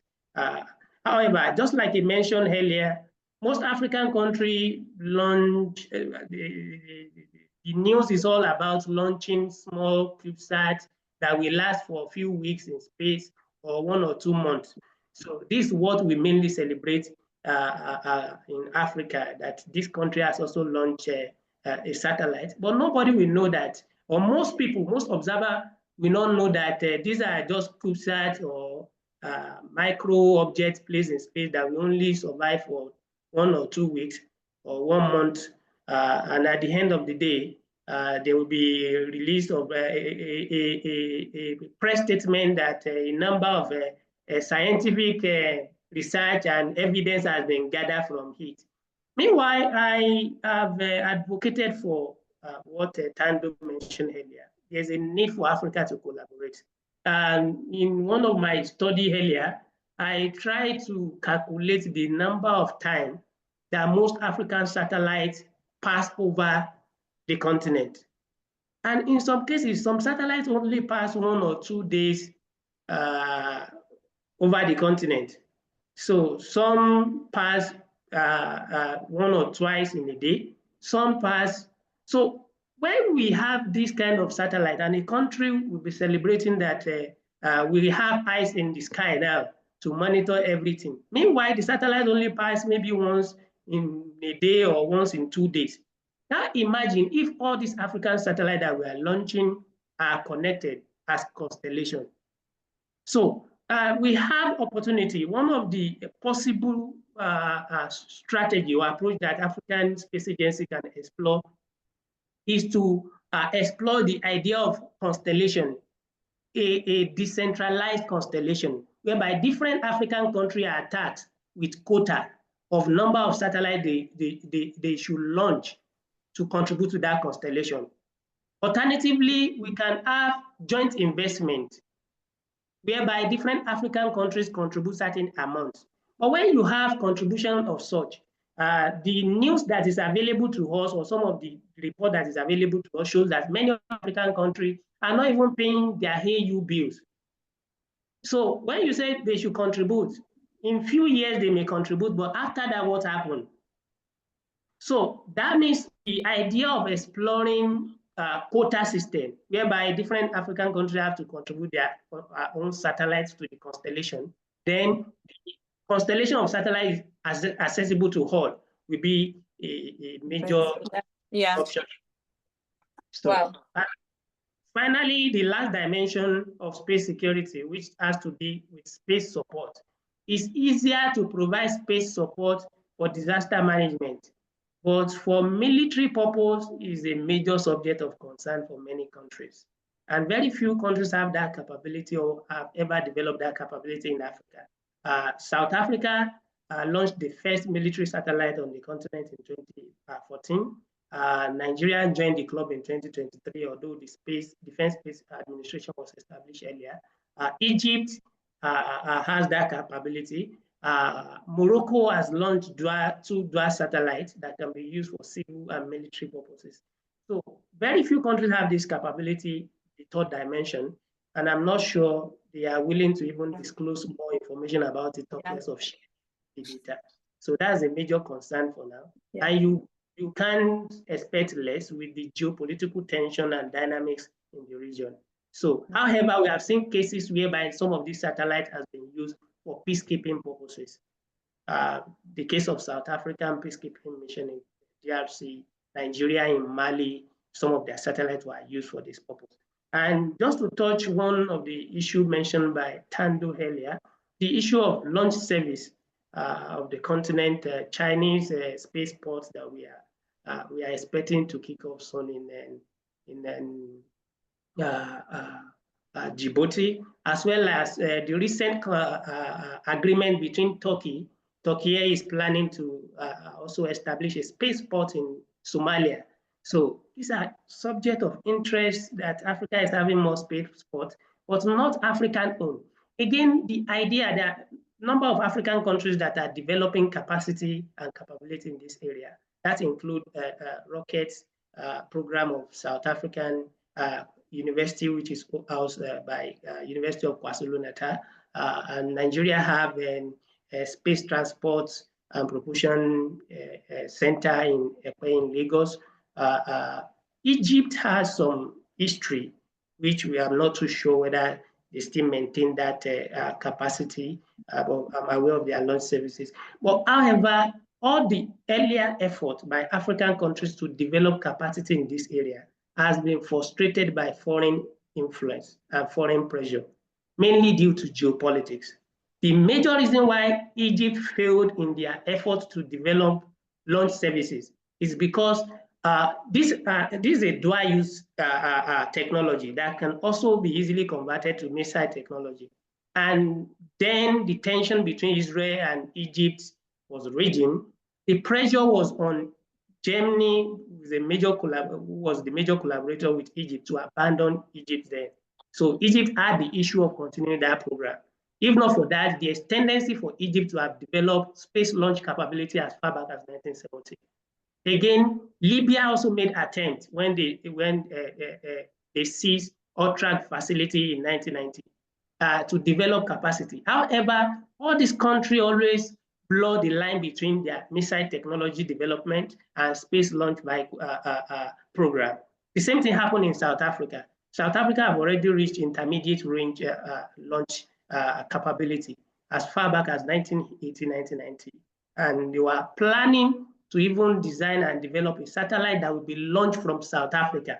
However, just like you mentioned earlier, most African countries launch, the news is all about launching small CubeSats that will last for a few weeks in space or 1 or 2 months. So this is what we mainly celebrate in Africa, that this country has also launched a satellite, but nobody will know that, or most people, most observers will not know that these are just CubeSats or micro objects placed in space that will only survive for 1 or 2 weeks or 1 month, and at the end of the day, there will be a release of a press statement that a number of scientific research and evidence has been gathered from it. Meanwhile, I have advocated for what Thando mentioned earlier. There's a need for Africa to collaborate. And in one of my studies earlier, I tried to calculate the number of times that most African satellites pass over the continent. And in some cases, some satellites only pass 1 or 2 days over the continent. So some pass 1 or twice in a day, some pass. So when we have this kind of satellite, and a country will be celebrating that we have eyes in the sky now to monitor everything. Meanwhile, the satellite only pass maybe once in a day or once in 2 days. Now imagine if all these African satellites that we are launching are connected as constellation. So we have opportunity. One of the possible strategy or approach that African Space Agency can explore is to explore the idea of constellation, a decentralized constellation, whereby different African countries are tasked with quota of number of satellites they should launch to contribute to that constellation. Alternatively, we can have joint investment, whereby different African countries contribute certain amounts. But when you have contribution of such, the news that is available to us, or some of the report that is available to us, shows that many African countries are not even paying their AU bills. So when you say they should contribute, in few years they may contribute, but after that, what happened? So that means the idea of exploring quota system, whereby different African countries have to contribute their own satellites to the constellation, then the constellation of satellites accessible to all will be a major option. So, wow. Finally, the last dimension of space security, which has to do with space support. It's easier to provide space support for disaster management, but for military purpose is a major subject of concern for many countries. And very few countries have that capability or have ever developed that capability in Africa. South Africa launched the first military satellite on the continent in 2014. Nigeria joined the club in 2023, although the Defense Space Administration was established earlier. Egypt has that capability. Morocco has launched 2 dual satellites that can be used for civil and military purposes. So very few countries have this capability, the third dimension, and I'm not sure they are willing to even disclose more information about it, talk less of sharing the data. So that's a major concern for now. And you can't expect less with the geopolitical tension and dynamics in the region. So, however, we have seen cases whereby some of these satellites has been used for peacekeeping purposes. The case of South African peacekeeping mission in DRC, Nigeria in Mali, some of their satellites were used for this purpose. And just to touch one of the issues mentioned by Thando earlier, the issue of launch service of the continent, Chinese spaceports that we are expecting to kick off soon in Djibouti, as well as the recent agreement between Turkey. Turkey is planning to also establish a spaceport in Somalia. So these are subject of interest that Africa is having more space for, but not African owned. Again, the idea that number of African countries that are developing capacity and capability in this area, that include rockets program of South African University, which is housed by University of KwaZulu-Natal, and Nigeria have a space transport and propulsion center in Lagos. Egypt has some history, which we are not too sure whether they still maintain that capacity, but I'm aware of their launch services. But however, all the earlier effort by African countries to develop capacity in this area has been frustrated by foreign influence and foreign pressure, mainly due to geopolitics. The major reason why Egypt failed in their efforts to develop launch services is because this is a dual-use technology that can also be easily converted to missile technology. And then the tension between Israel and Egypt was raging. The pressure was on Germany, was the major collaborator with Egypt, to abandon Egypt then. So Egypt had the issue of continuing that program. If not for that, there's tendency for Egypt to have developed space launch capability as far back as 1970. Again, Libya also made attempts when they seized Otrak facility in 1990 to develop capacity. However, all these countries always blur the line between their missile technology development and space launch program. The same thing happened in South Africa. South Africa have already reached intermediate range launch capability as far back as 1980, 1990. And they were planning to even design and develop a satellite that would be launched from South Africa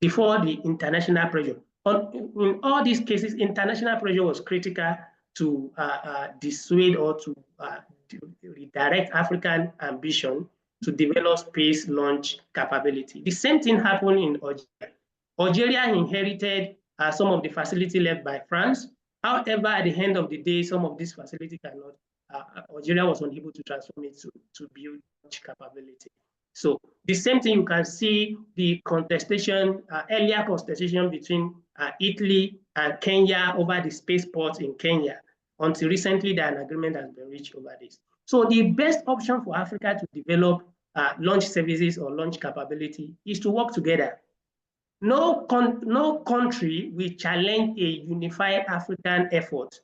before the international pressure. In all these cases, international pressure was critical to dissuade or to redirect African ambition to develop space launch capability. The same thing happened in Algeria. Algeria inherited some of the facility left by France. However, at the end of the day, some of these facilities cannot, Algeria was unable to transform it to build launch capability. So the same thing, you can see the contestation, earlier contestation between Italy and Kenya over the spaceport in Kenya. Until recently, an agreement has been reached over this. So the best option for Africa to develop launch services or launch capability is to work together. No country will challenge a unified African effort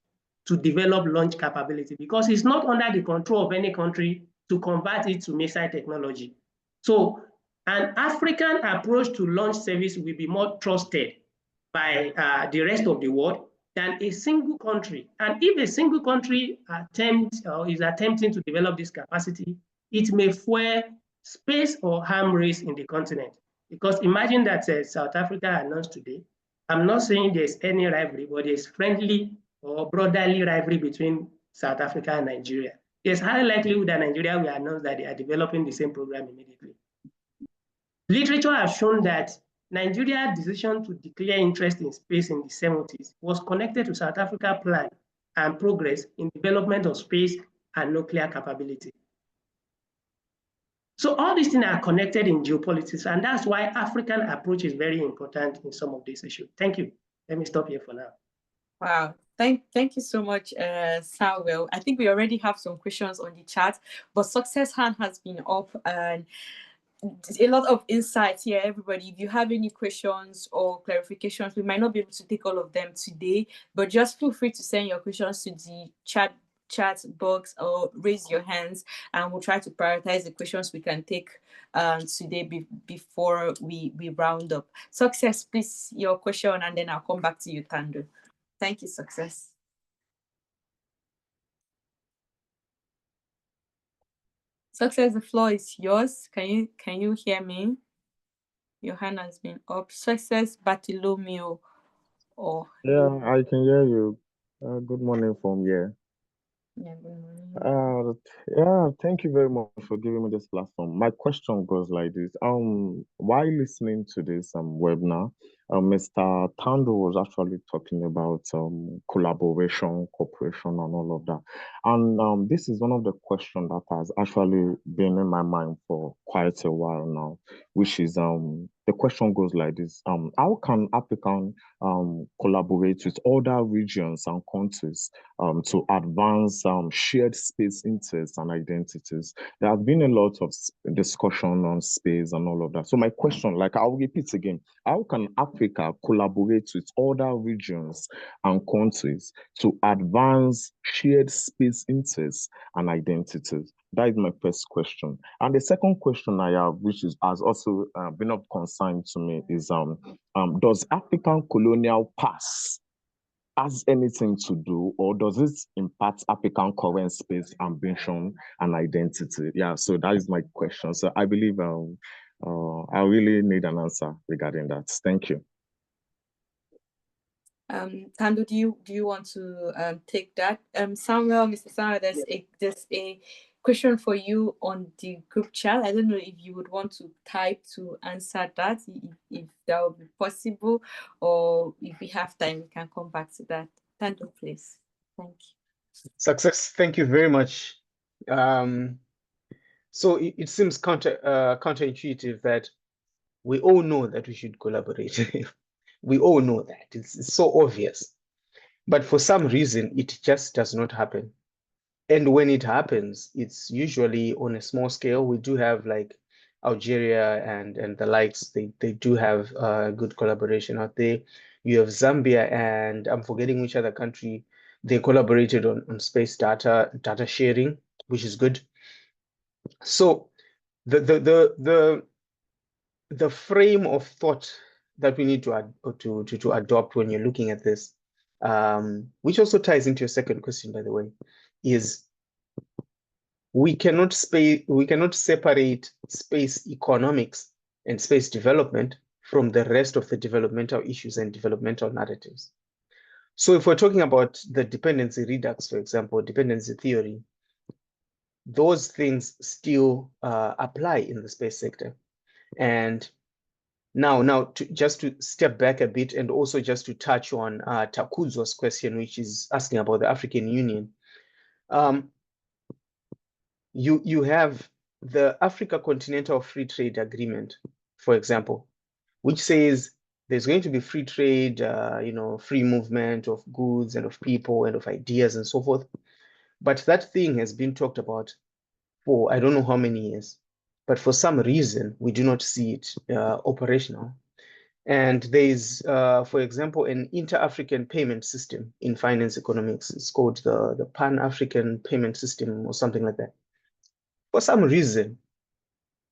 to develop launch capability because it's not under the control of any country to convert it to missile technology. So an African approach to launch service will be more trusted by the rest of the world than a single country. And if a single country is attempting to develop this capacity, it may fuel space or harm race in the continent. Because imagine that South Africa announced today, I'm not saying there's any rivalry, but there's friendly or brotherly rivalry between South Africa and Nigeria. There's high likelihood that Nigeria will announce that they are developing the same program immediately. Literature has shown that Nigeria's decision to declare interest in space in the 70s was connected to South Africa's plan and progress in development of space and nuclear capability. So all these things are connected in geopolitics, and that's why African approach is very important in some of these issues. Thank you. Let me stop here for now. Wow. Thank you so much, Samuel. I think we already have some questions on the chat, but Success Hand has been up and a lot of insights here, everybody. If you have any questions or clarifications, we might not be able to take all of them today, but just feel free to send your questions to the chat box or raise your hands, and we'll try to prioritize the questions we can take today before we round up. Success, please, your question, and then I'll come back to you, Thando. Thank you, Success. Success, the floor is yours. Can you hear me? Your hand has been up. Success, Bartolomeo. Yeah, I can hear you. Good morning from here. Yeah, good morning. Yeah, thank you very much for giving me this platform. My question goes like this. While listening to this webinar, Mr. Thando was actually talking about collaboration, cooperation, and all of that. And this is one of the questions that has actually been in my mind for quite a while now, which is the question goes like this: how can African collaborate with other regions and countries to advance shared space interests and identities? There has been a lot of discussion on space and all of that. So my question, like I'll repeat again, how can Africa collaborate with other regions and countries to advance shared space interests and identities? That is my first question. And the second question I have, which has also been of concern to me, is does African colonial past has anything to do, or does it impact African current space ambition and identity? Yeah, so that is my question. So I believe I really need an answer regarding that. Thank you. Thando, do you want to take that? Samuel, Mr. Samuel, there's a question for you on the group chat. I don't know if you would want to type to answer that, if that would be possible, or if we have time, we can come back to that. Thando, please. Thank you. Success. Thank you very much. So it seems counterintuitive that we all know that we should collaborate. We all know that. It's so obvious. But for some reason, it just does not happen. And when it happens, it's usually on a small scale. We do have like Algeria and the likes. They do have good collaboration out there. You have Zambia, and I'm forgetting which other country. They collaborated on space data sharing, which is good. So the frame of thought that we need to adopt when you're looking at this, which also ties into your second question, by the way, is we cannot separate space economics and space development from the rest of the developmental issues and developmental narratives. So if we're talking about the dependency redux, for example, dependency theory, those things still apply in the space sector. And now just to step back a bit, and also just to touch on Takuzwa's question, which is asking about the African Union. You have the Africa Continental Free Trade Agreement, for example, which says there's going to be free trade, free movement of goods and of people and of ideas and so forth. But that thing has been talked about for I don't know how many years. But for some reason, we do not see it operational. And there's, for example, an inter-African payment system in finance economics. It's called the Pan-African Payment System or something like that. For some reason,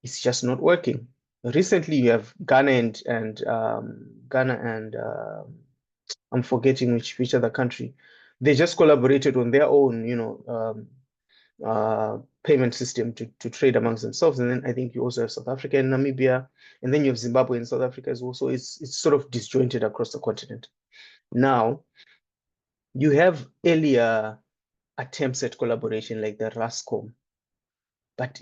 it's just not working. Recently, you have Ghana and I'm forgetting which other country. They just collaborated on their own, payment system to trade amongst themselves. And then I think you also have South Africa and Namibia, and then you have Zimbabwe and South Africa as well. So it's sort of disjointed across the continent. Now, you have earlier attempts at collaboration like the RASCOM, but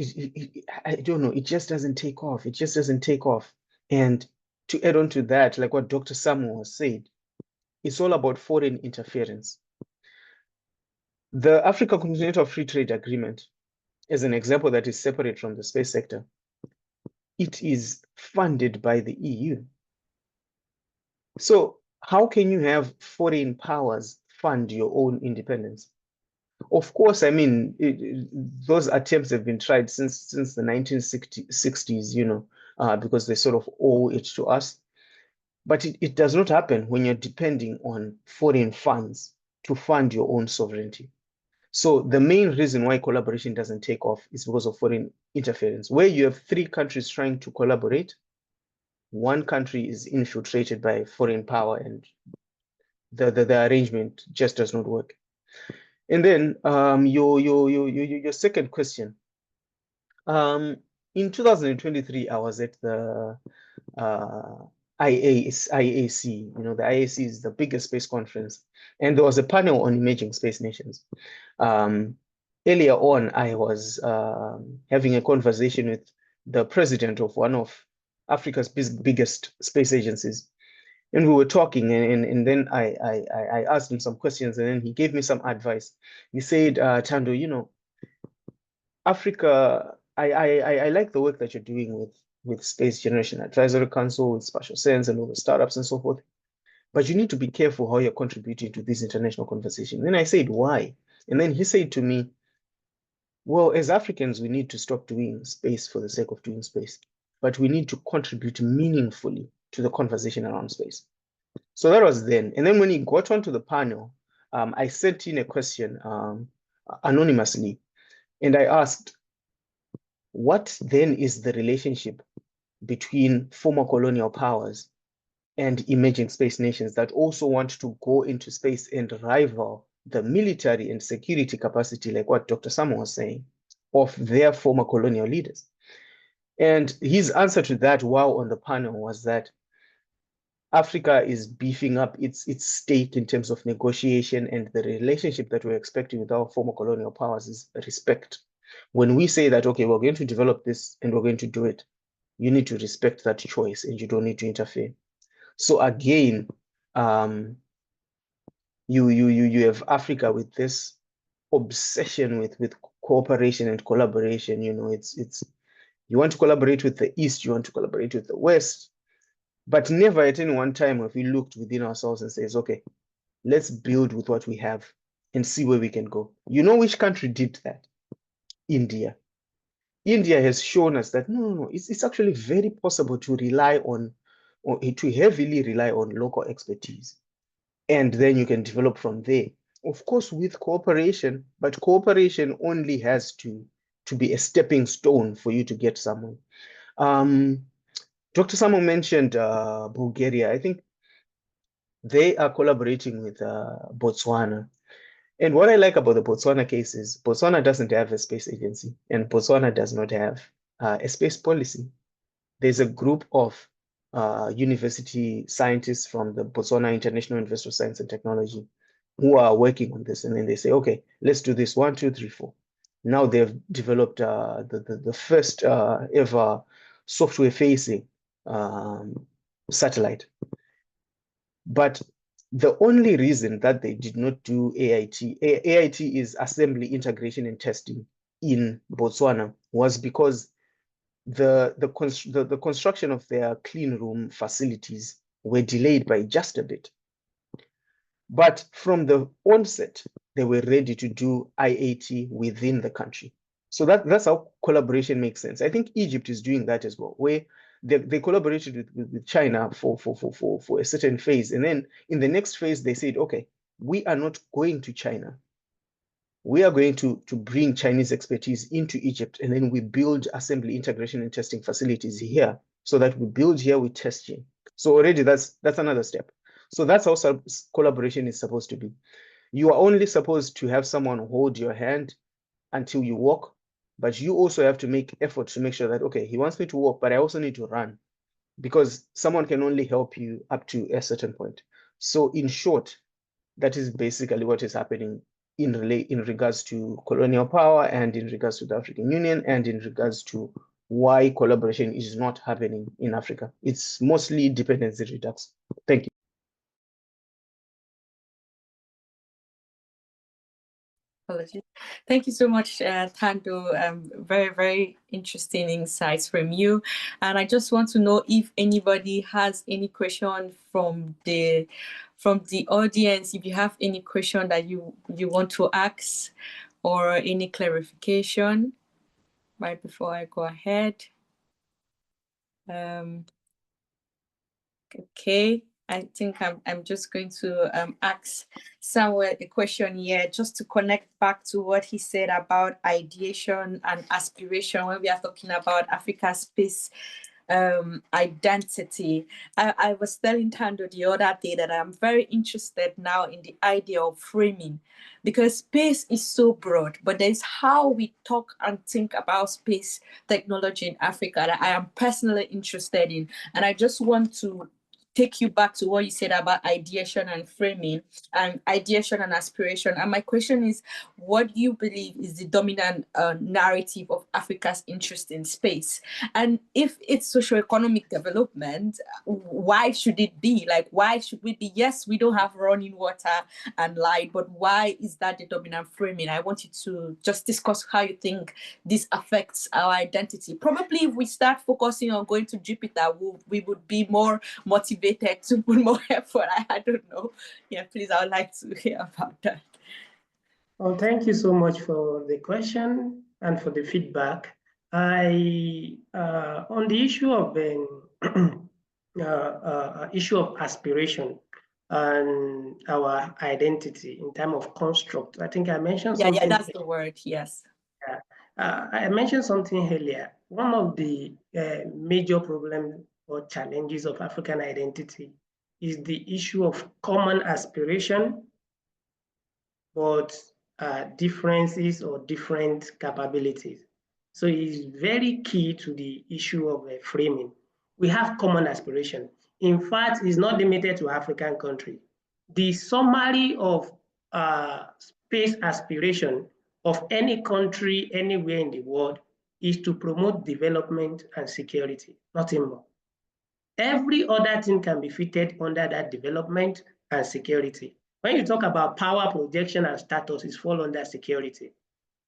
I don't know, it just doesn't take off. It just doesn't take off. And to add on to that, like what Dr. Samuel said, it's all about foreign interference. The Africa Continental Free Trade Agreement, as an example that is separate from the space sector, it is funded by the EU. So how can you have foreign powers fund your own independence? Of course, I mean, those attempts have been tried since the 1960s, because they sort of owe it to us. But it does not happen when you're depending on foreign funds to fund your own sovereignty. So the main reason why collaboration doesn't take off is because of foreign interference. Where you have three countries trying to collaborate, one country is infiltrated by foreign power, and the arrangement just does not work. And then your second question. In 2023, I was at the IAC. The IAC is the biggest space conference, and there was a panel on emerging space nations. Earlier on, I was having a conversation with the president of one of Africa's biggest space agencies, And we were talking, and then I asked him some questions, and then he gave me some advice. He said, Thando, you know, Africa, I like the work that you're doing with Space Generation Advisory Council, with Spatial Sense and all the startups and so forth. But you need to be careful how you're contributing to this international conversation. Then I said, why? And then he said to me, well, as Africans, we need to stop doing space for the sake of doing space, but we need to contribute meaningfully to the conversation around space. So that was then. And then when he got onto the panel, I sent in a question anonymously, and I asked, what then is the relationship between former colonial powers and emerging space nations that also want to go into space and rival the military and security capacity, like what Dr. Samo was saying, of their former colonial leaders? And his answer to that while on the panel was that Africa is beefing up its stake in terms of negotiation, and the relationship that we're expecting with our former colonial powers is respect. When we say that, okay, we're going to develop this and we're going to do it, you need to respect that choice and you don't need to interfere. So again, you have Africa with this obsession with cooperation and collaboration. You know, it's you want to collaborate with the East, you want to collaborate with the West, but never at any one time have we looked within ourselves and says, okay, let's build with what we have and see where we can go. You know which country did that? India. India has shown us that no, it's actually very possible to rely on, or to heavily rely on local expertise. And then you can develop from there. Of course, with cooperation, but cooperation only has to be a stepping stone for you to get somewhere. Dr. Samo mentioned Bulgaria. I think they are collaborating with Botswana. And what I like about the Botswana case is Botswana doesn't have a space agency, and Botswana does not have a space policy. There's a group of university scientists from the Botswana International University of Science and Technology who are working on this. And then they say, okay, let's do this 1, 2, 3, 4. Now they've developed the first ever software-facing satellite. But the only reason that they did not do AIT is assembly, integration, and testing in Botswana, was because the construction of their clean room facilities were delayed by just a bit. But from the onset, they were ready to do IAT within the country. So that's how collaboration makes sense. I think Egypt is doing that as well, where they collaborated with China for a certain phase. And then in the next phase, they said, okay, we are not going to China. We are going to bring Chinese expertise into Egypt, and then we build assembly, integration, and testing facilities here, so that we build here, we test here. So already that's another step. So that's how collaboration is supposed to be. You are only supposed to have someone hold your hand until you walk, but you also have to make effort to make sure that, okay, he wants me to walk, but I also need to run, because someone can only help you up to a certain point. So in short, that is basically what is happening in regards to colonial power, and in regards to the African Union, and in regards to why collaboration is not happening in Africa. It's mostly dependency redux. Thank you. Apologies. Thank you so much, Thando. Very, very interesting insights from you. And I just want to know if anybody has any question from the audience. If you have any question that you want to ask, or any clarification, right before I go ahead. Okay. I think I'm just going to ask Samuel a question here, just to connect back to what he said about ideation and aspiration when we are talking about Africa's space identity. I was telling Thando the other day that I'm very interested now in the idea of framing, because space is so broad, but there's how we talk and think about space technology in Africa that I am personally interested in. And I just want to take you back to what you said about ideation and framing, and ideation and aspiration. And my question is, what do you believe is the dominant narrative of Africa's interest in space? And if it's socioeconomic development, why should it be? Like, why should we be? Yes, we don't have running water and light, but why is that the dominant framing? I want you to just discuss how you think this affects our identity. Probably if we start focusing on going to Jupiter, we would be more motivated to put more effort. I don't know. Yeah, please, I would like to hear about that. Well, thank you so much for the question and for the feedback. On the issue of issue of aspiration and our identity in terms of construct, I think I mentioned something. Yeah, that's the word, yes. I mentioned something earlier. One of the major problems or challenges of African identity is the issue of common aspiration, but differences or different capabilities. So it's very key to the issue of framing. We have common aspiration. In fact, it's not limited to African countries. The summary of space aspiration of any country anywhere in the world is to promote development and security, nothing more. Every other thing can be fitted under that development and security. When you talk about power projection and status, it falls under security.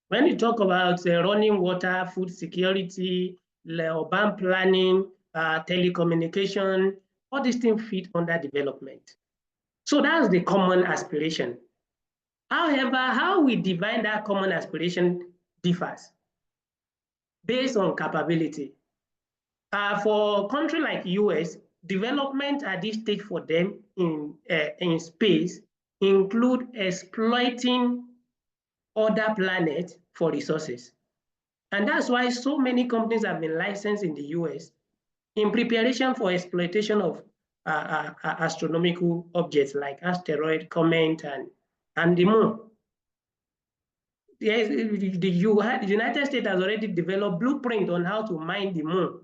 When you talk about running water, food security, urban planning, telecommunication, all these things fit under development. So that's the common aspiration. However, how we define that common aspiration differs based on capability. For a country like US, development at this stage for them in space include exploiting other planets for resources. And that's why so many companies have been licensed in the US in preparation for exploitation of astronomical objects like asteroid, comet, and the moon. The United States has already developed blueprint on how to mine the moon.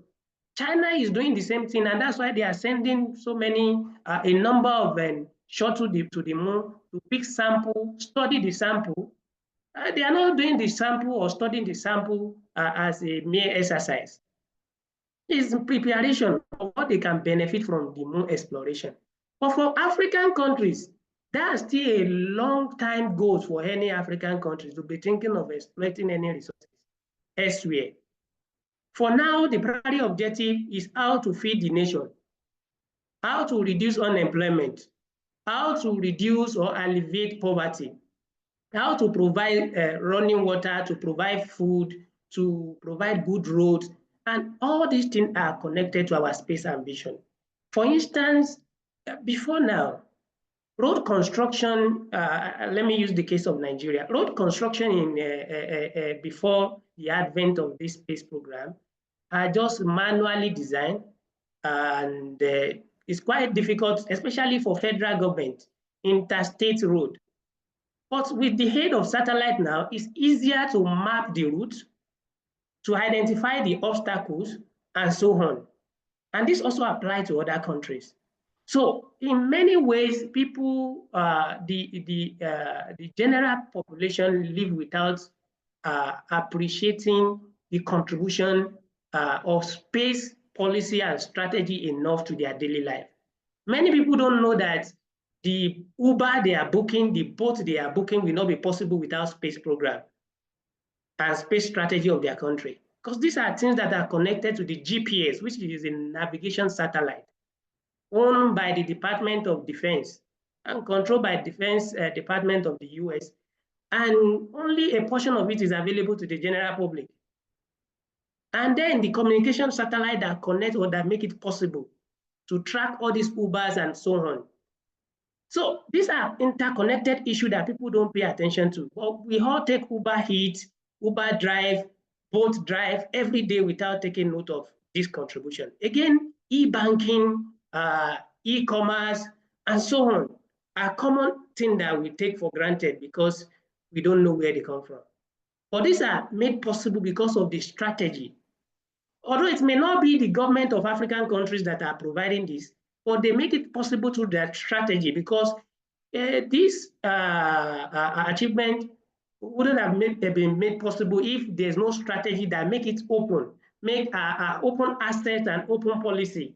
China is doing the same thing, and that's why they are sending so many, a number of shuttles to the moon to pick sample, study the sample. They are not doing the sample or studying the sample as a mere exercise. It's preparation of what they can benefit from the moon exploration. But for African countries, that's still a long time goal for any African countries to be thinking of exploiting any resources elsewhere. For now, the primary objective is how to feed the nation, how to reduce unemployment, how to reduce or alleviate poverty, how to provide running water, to provide food, to provide good roads, and all these things are connected to our space ambition. For instance, before now, road construction, let me use the case of Nigeria. Road construction before the advent of this space program are just manually designed, and it's quite difficult, especially for federal government, interstate road. But with the aid of satellite now, it's easier to map the route, to identify the obstacles, and so on. And this also applies to other countries. So in many ways, people, the general population live without appreciating the contribution of space policy and strategy enough to their daily life. Many people don't know that the Uber they are booking, the boat they are booking will not be possible without space program and space strategy of their country. Because these are things that are connected to the GPS, which is a navigation satellite owned by the Department of Defense and controlled by the Defense Department of the US. And only a portion of it is available to the general public. And then the communication satellite that connect or that make it possible to track all these Ubers and so on. So these are interconnected issues that people don't pay attention to. But we all take Uber Eats, Uber Drive, Bolt Drive every day without taking note of this contribution. Again, e-banking, e-commerce, and so on are common things that we take for granted because we don't know where they come from. But these are made possible because of the strategy. Although it may not be the government of African countries that are providing this, but they make it possible through their strategy, because this achievement wouldn't have been made possible if there's no strategy that make it open, make open access and open policy,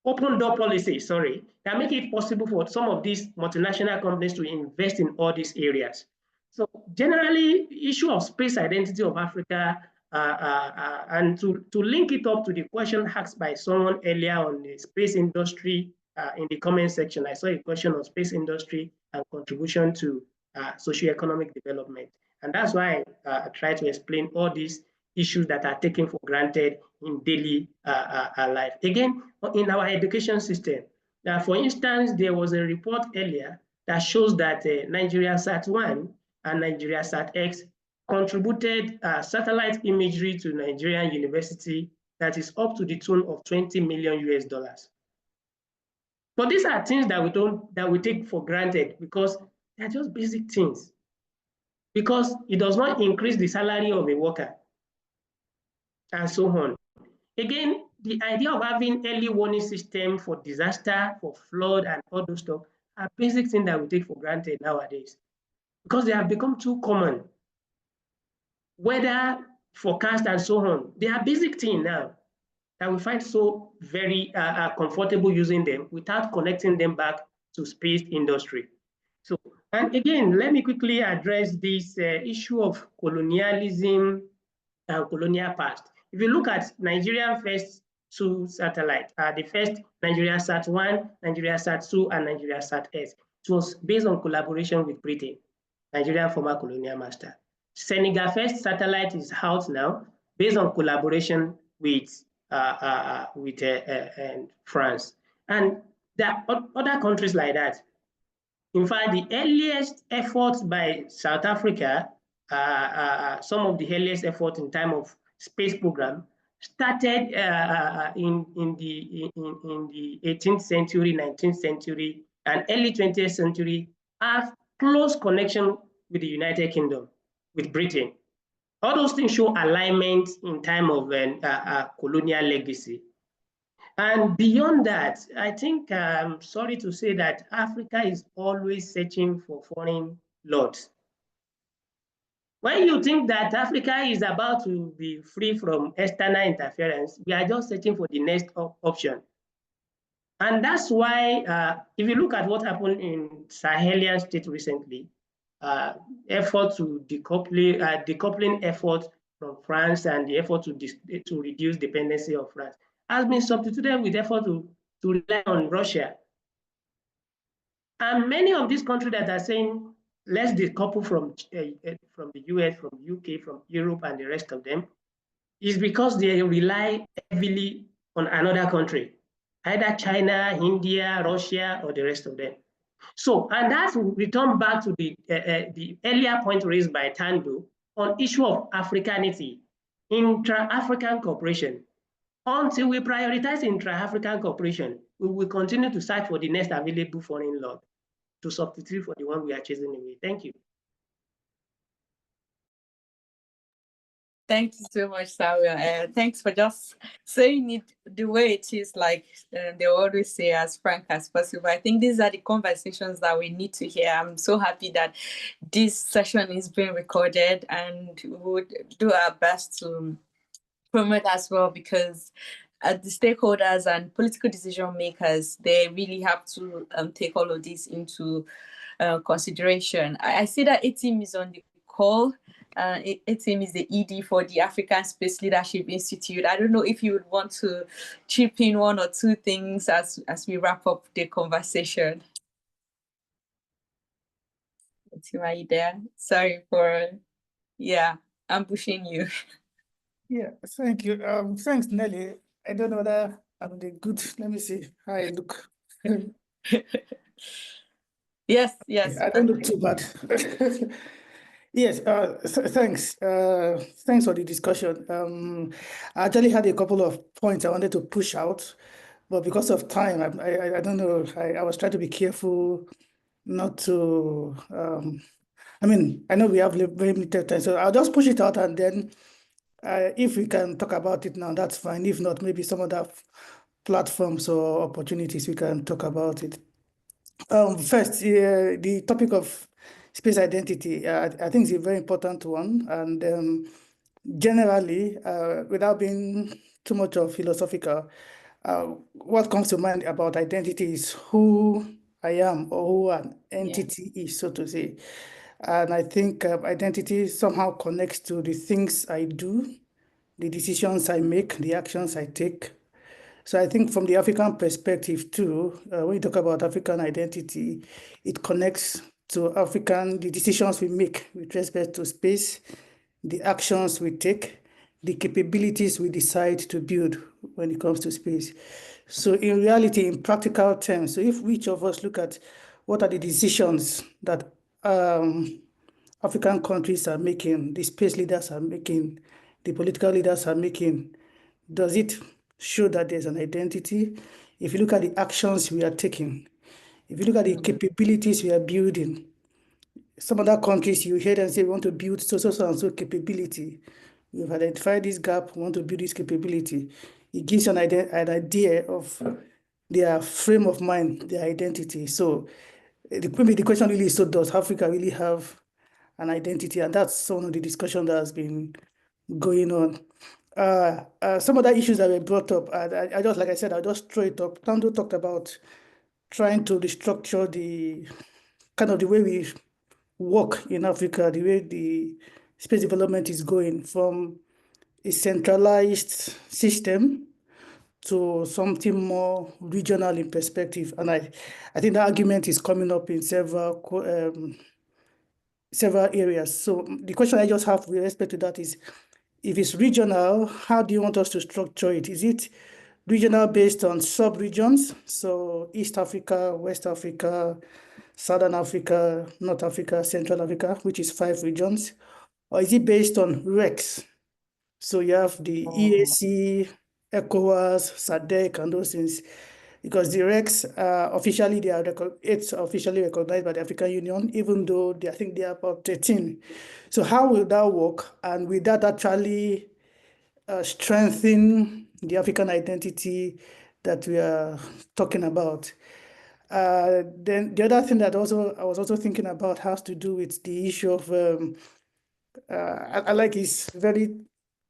open door policy, sorry, that make it possible for some of these multinational companies to invest in all these areas. So generally, issue of space identity of Africa, and to link it up to the question asked by someone earlier on the space industry in the comment section, I saw a question on space industry and contribution to socioeconomic development. And that's why I try to explain all these issues that are taken for granted in daily life. Again, in our education system, for instance, there was a report earlier that shows that Nigeria Sat-1 and Nigeria Sat-X contributed satellite imagery to Nigerian university that is up to the tune of $20 million US. But these are things that we take for granted because they're just basic things. Because it does not increase the salary of a worker, and so on. Again, the idea of having early warning system for disaster, for flood, and all those stuff are basic things that we take for granted nowadays because they have become too common. Weather forecast and so on, they are basic things now that we find so very comfortable using them without connecting them back to space industry. So, and again, let me quickly address this issue of colonialism and colonial past. If you look at Nigerian first two satellites, the first Nigeria Sat-1, Nigeria Sat-2, and Nigeria Sat-S, it was based on collaboration with Britain, Nigerian former colonial master. Senegal first satellite is out now, based on collaboration with France. And there are other countries like that. In fact, the earliest efforts by South Africa, some of the earliest efforts in time of space program started in the 18th century, 19th century, and early 20th century, have close connection with the United Kingdom, with Britain. All those things show alignment in time of colonial legacy. And beyond that, I think I'm sorry to say that Africa is always searching for foreign lords. When you think that Africa is about to be free from external interference, we are just searching for the next option. And that's why, if you look at what happened in Sahelian state recently, effort to decoupling effort from France and the effort to reduce dependency of France has been substituted with effort to rely on Russia. And many of these countries that are saying, let's decouple from the US, from UK, from Europe, and the rest of them, is because they rely heavily on another country, either China, India, Russia, or the rest of them. So, and that will return back to the earlier point raised by Thando on issue of Africanity, intra-African cooperation. Until we prioritize intra-African cooperation, we will continue to search for the next available foreign lord to substitute for the one we are chasing away. Thank you. Thank you so much, Samuel. Thanks for just saying it the way it is, like they always say, as frank as possible. I think these are the conversations that we need to hear. I'm so happy that this session is being recorded, and we would do our best to promote as well, because the stakeholders and political decision makers, they really have to take all of this into consideration. I see that A-Team is on the call. A-Team is the ED for the African Space Leadership Institute. I don't know if you would want to chip in one or two things as we wrap up the conversation. A-Team, are you there? Sorry for, ambushing you. Yeah, thank you. Thanks, Nelly. I don't know whether I'm the good. Let me see how I look. Yes. I don't look too bad. Yes, thanks. Thanks for the discussion. I actually had a couple of points I wanted to push out, but because of time, I don't know. I was trying to be careful not to. I mean, I know we have very limited time, so I'll just push it out, and then if we can talk about it now, that's fine. If not, maybe some other platforms or opportunities, we can talk about it. First, the topic of space identity, I think is a very important one. And generally, without being too much of philosophical, what comes to mind about identity is who I am or who an entity is, so to say. And I think identity somehow connects to the things I do, the decisions I make, the actions I take. So I think from the African perspective too, when you talk about African identity, it connects to the decisions we make with respect to space, the actions we take, the capabilities we decide to build when it comes to space. So in reality, in practical terms, so if each of us look at what are the decisions that African countries are making, the space leaders are making, the political leaders are making, does it show that there's an identity? If you look at the actions we are taking, if you look at the capabilities we are building, some other countries, you hear them say, we want to build so and so capability. We've identified this gap, we want to build this capability. It gives you an idea of their frame of mind, their identity. So maybe the question really is, so does Africa really have an identity? And that's one of the discussion that has been going on. Some other issues that were brought up, I just, like I said, I'll just throw it up. Thando talked about trying to restructure the kind of the way we work in Africa, the way the space development is going from a centralized system to something more regional in perspective. And I think the argument is coming up in several areas. So the question I just have with respect to that is, if it's regional, how do you want us to structure it? Is it regional based on sub-regions? So East Africa, West Africa, Southern Africa, North Africa, Central Africa, which is 5 regions? Or is it based on RECs? So you have the EAC, ECOWAS, SADC, and those things. Because the RECs, officially, it's officially recognized by the African Union, even though I think they are about 13. So how will that work? And will that actually strengthen the African identity that we are talking about? Then the other thing that I was also thinking about has to do with the issue of, I like his very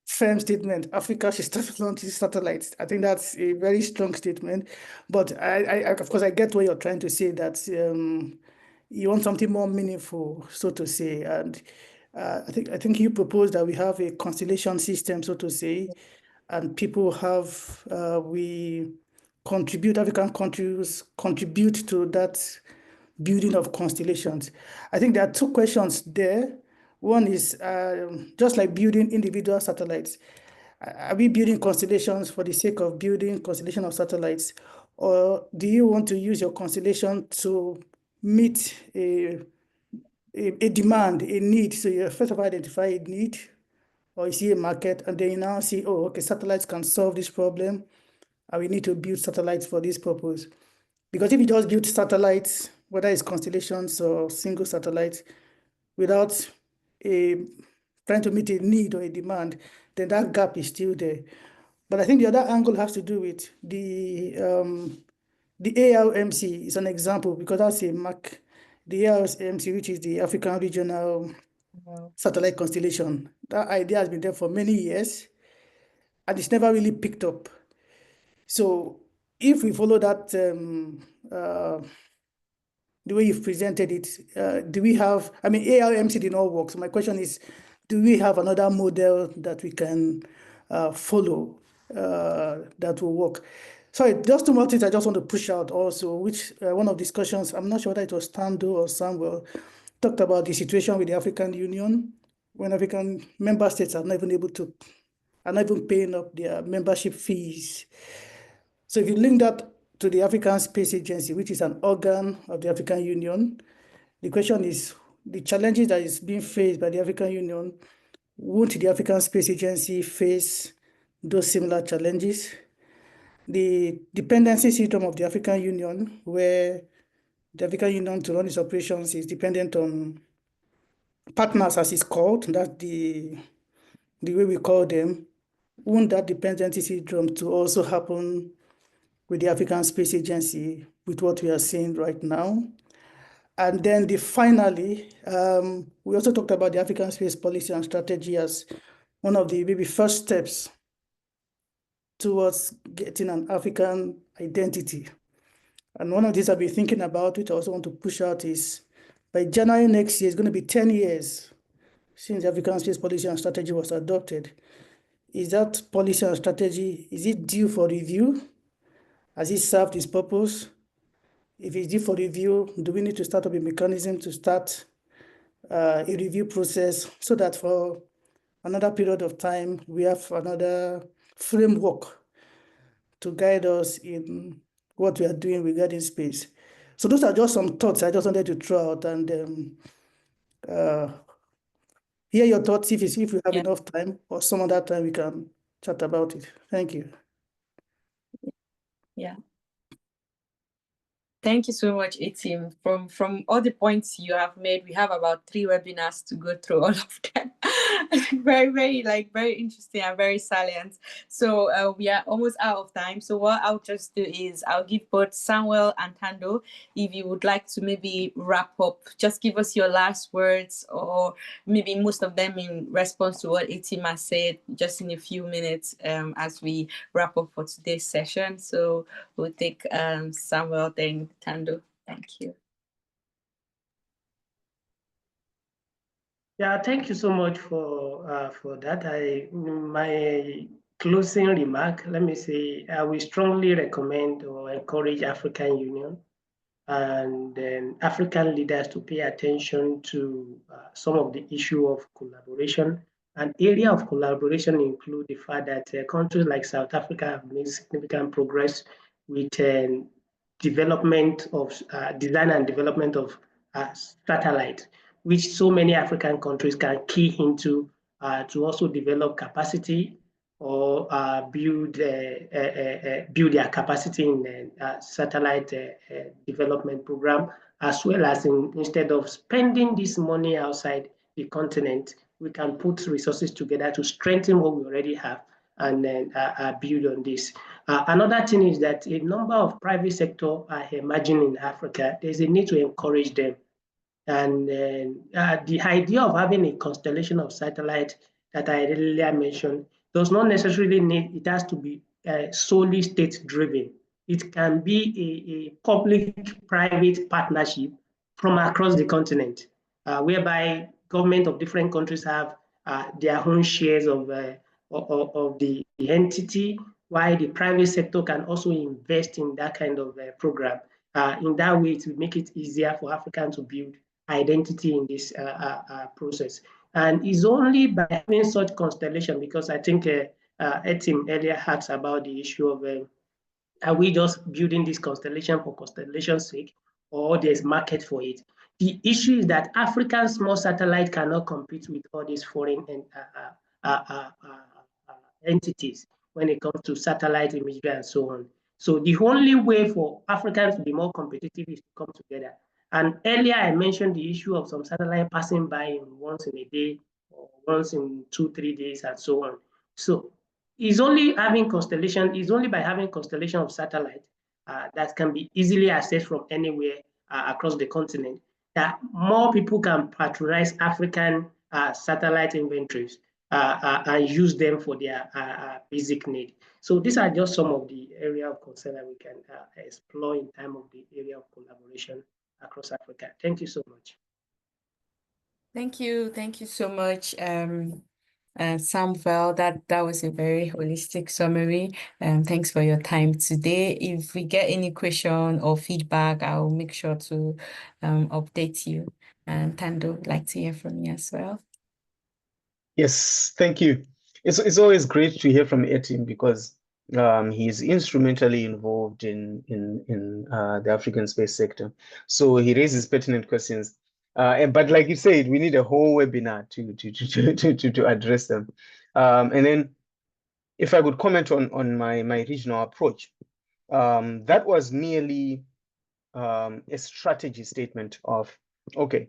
firm statement, Africa should start launching satellites. I think that's a very strong statement, but I of course, I get what you're trying to say, that you want something more meaningful, so to say. And I think you propose that we have a constellation system, so to say, and people have, African countries contribute to that building of constellations. I think there are 2 questions there. One is just like building individual satellites. Are we building constellations for the sake of building constellation of satellites? Or do you want to use your constellation to meet a demand, a need? So you first of all identify a need, or you see a market, and then you now see, oh, okay, satellites can solve this problem, and we need to build satellites for this purpose. Because if you just build satellites, whether it's constellations or single satellites, without trying to meet a need or a demand, then that gap is still there. But I think the other angle has to do with the ARMC is an example, because that's a mark. The ARMC, which is the African Regional Satellite Constellation, that idea has been there for many years, and it's never really picked up. So if we follow that, the way you've presented it, do we have, I mean, ARMC did not work. So my question is, do we have another model that we can follow that will work? Sorry, just 2 more things I just want to push out also, which one of discussions, I'm not sure whether it was Thando or Samuel, talked about the situation with the African Union, when African member states are not even paying up their membership fees. So if you link that to the African Space Agency, which is an organ of the African Union, the question is, the challenges that is being faced by the African Union, won't the African Space Agency face those similar challenges? The dependency system of the African Union, where the African Union to run its operations is dependent on partners, as it's called, that's the way we call them. Won't that dependency syndrome to also happen with the African Space Agency with what we are seeing right now. And then finally, we also talked about the African space policy and strategy as one of the maybe first steps towards getting an African identity. And one of these I've been thinking about, which I also want to push out, is by January next year, it's going to be 10 years since the African space policy and strategy was adopted. Is that policy and strategy, is it due for review? Has it served its purpose? If it's due for review, do we need to start up a mechanism to start a review process so that for another period of time, we have another framework to guide us in what we are doing regarding space? So those are just some thoughts I just wanted to throw out and hear your thoughts if we have enough time, or some other time we can chat about it. Thank you. Yeah. Thank you so much, Etim. From all the points you have made, we have about 3 webinars to go through all of them. very interesting and very salient. So we are almost out of time. So what I'll just do is I'll give both Samuel and Thando, if you would like to maybe wrap up, just give us your last words, or maybe most of them in response to what Etim has said, just in a few minutes as we wrap up for today's session. So we'll take Samuel, then Thando. Thank you. Yeah, thank you so much for that. My closing remark, let me say, I will strongly recommend or encourage African Union and then African leaders to pay attention to some of the issue of collaboration. An area of collaboration include the fact that countries like South Africa have made significant progress with development of design and development of satellite, which so many African countries can key into to also develop capacity or build their capacity in satellite development program, as well as instead of spending this money outside the continent, we can put resources together to strengthen what we already have and then build on this. Another thing is that a number of private sector are emerging in Africa. There's a need to encourage them. And the idea of having a constellation of satellites that I earlier mentioned does not necessarily need, it has to be solely state-driven. It can be a public-private partnership from across the continent, whereby government of different countries have their own shares of the entity, while the private sector can also invest in that kind of program. In that way, it will make it easier for Africans to build identity in this process. And it's only by having such constellation, because I think Etim earlier asked about the issue of are we just building this constellation for constellation's sake, or there's market for it? The issue is that African small satellite cannot compete with all these foreign entities when it comes to satellite imagery and so on. So the only way for Africans to be more competitive is to come together. And earlier I mentioned the issue of some satellite passing by once in a day or once in 2-3 days and so on. So it's only having constellation, it's only by having constellation of satellite that can be easily accessed from anywhere across the continent that more people can patronize African satellite inventories and use them for their basic need. So these are just some of the area of concern that we can explore in terms of the area of collaboration across Africa. Thank you so much. Thank you so much, Samuel. That was a very holistic summary. Thanks for your time today. If we get any question or feedback, I'll make sure to update you. And Thando, I'd like to hear from you as well. Yes, thank you. It's always great to hear from Etim because he's instrumentally involved in the African space sector. So he raises pertinent questions. But like you said, we need a whole webinar to address them. And then if I could comment on my regional approach, that was merely a strategy statement of, okay,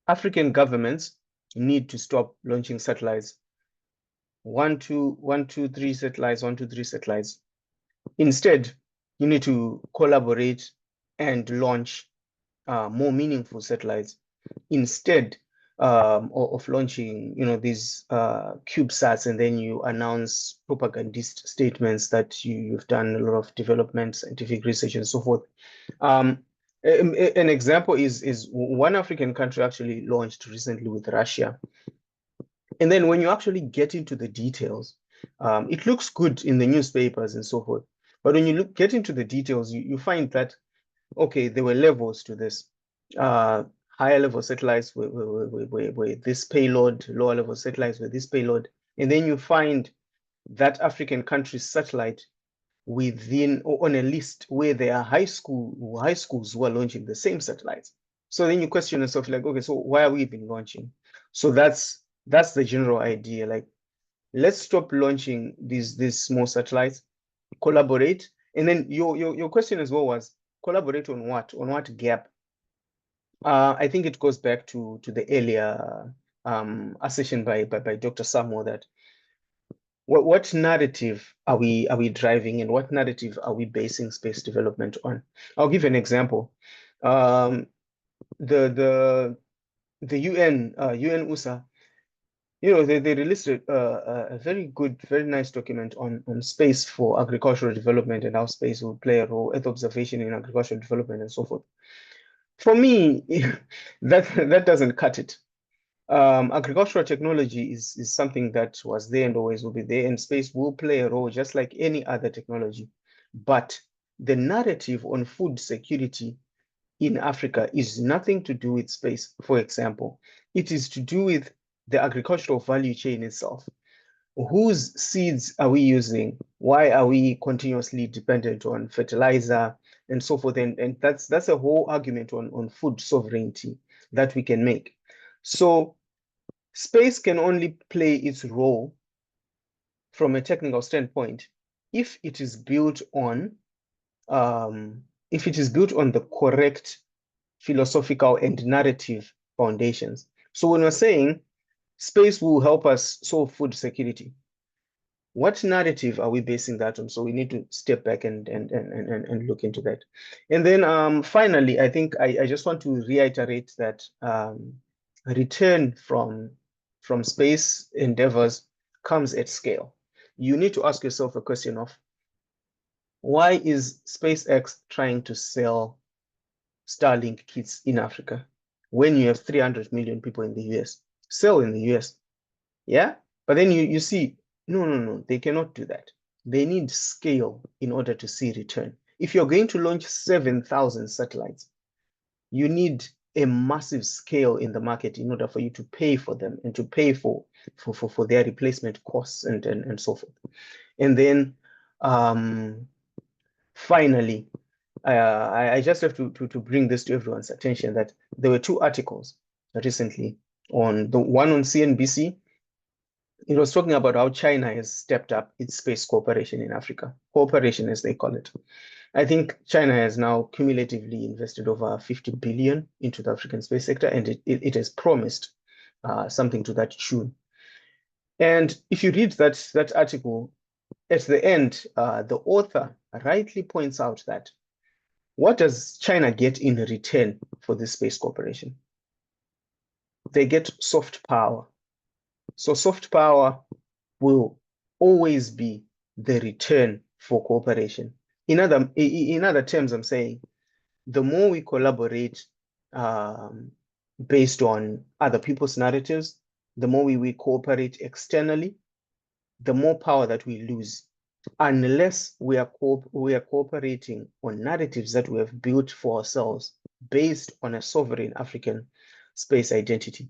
African governments need to stop launching satellites. 1, 2, 3 satellites, 1, 2, 3 satellites. Instead, you need to collaborate and launch more meaningful satellites instead of launching, these CubeSats, and then you announce propagandist statements that you've done a lot of development, scientific research, and so forth. An example is one African country actually launched recently with Russia. And then when you actually get into the details, it looks good in the newspapers and so forth. But when you get into the details, you find that, okay, there were levels to this. Higher level satellites were this payload, lower level satellites were this payload. And then you find that African country's satellite within or on a list where there are high schools who are launching the same satellites. So then you question yourself, like, okay, so why are we even launching? So that's the general idea. Like, let's stop launching these small satellites, collaborate. And then your question as well was, collaborate on what? On what gap? I think it goes back to the earlier assertion by Dr. Samuel that what narrative are we driving, and what narrative are we basing space development on? I'll give an example. The UN USA, they released a very good, very nice document on space for agricultural development and how space will play a role, Earth observation in agricultural development and so forth. For me, that doesn't cut it. Agricultural technology is something that was there and always will be there, and space will play a role just like any other technology. But the narrative on food security in Africa is nothing to do with space, for example. It is to do with the agricultural value chain itself. Whose seeds are we using? Why are we continuously dependent on fertilizer and so forth? And that's a whole argument on food sovereignty that we can make. So space can only play its role from a technical standpoint if it is built on the correct philosophical and narrative foundations. So when we're saying space will help us solve food security, what narrative are we basing that on? So we need to step back and look into that. And then finally, I think I just want to reiterate that return from space endeavors comes at scale. You need to ask yourself a question of, why is SpaceX trying to sell Starlink kits in Africa when you have 300 million people in the US? Sell in the US, yeah? But then you see, no, they cannot do that. They need scale in order to see return. If you're going to launch 7,000 satellites, you need a massive scale in the market in order for you to pay for them and to pay for their replacement costs and so forth. And then finally, I just have to bring this to everyone's attention that there were two articles recently, on the one on CNBC. It was talking about how China has stepped up its space cooperation in Africa, cooperation as they call it. I think China has now cumulatively invested over 50 billion into the African space sector, and it has promised something to that tune. And if you read that article, at the end, the author rightly points out that, what does China get in return for this space cooperation? They get soft power. So soft power will always be the return for cooperation. In other terms, I'm saying, the more we collaborate based on other people's narratives, the more we cooperate externally, the more power that we lose, unless we are cooperating on narratives that we have built for ourselves based on a sovereign African space identity.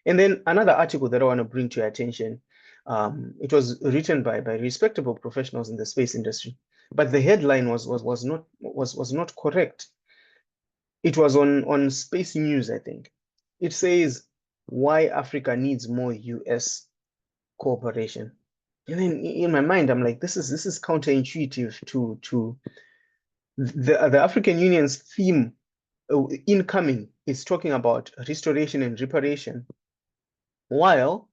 And then another article that I want to bring to your attention, it was written by respectable professionals in the space industry, but the headline was not correct. It was on Space News, I think. It says, why Africa needs more US cooperation. And then in my mind, I'm like, this is counterintuitive to the African Union's theme incoming is talking about restoration and reparation, while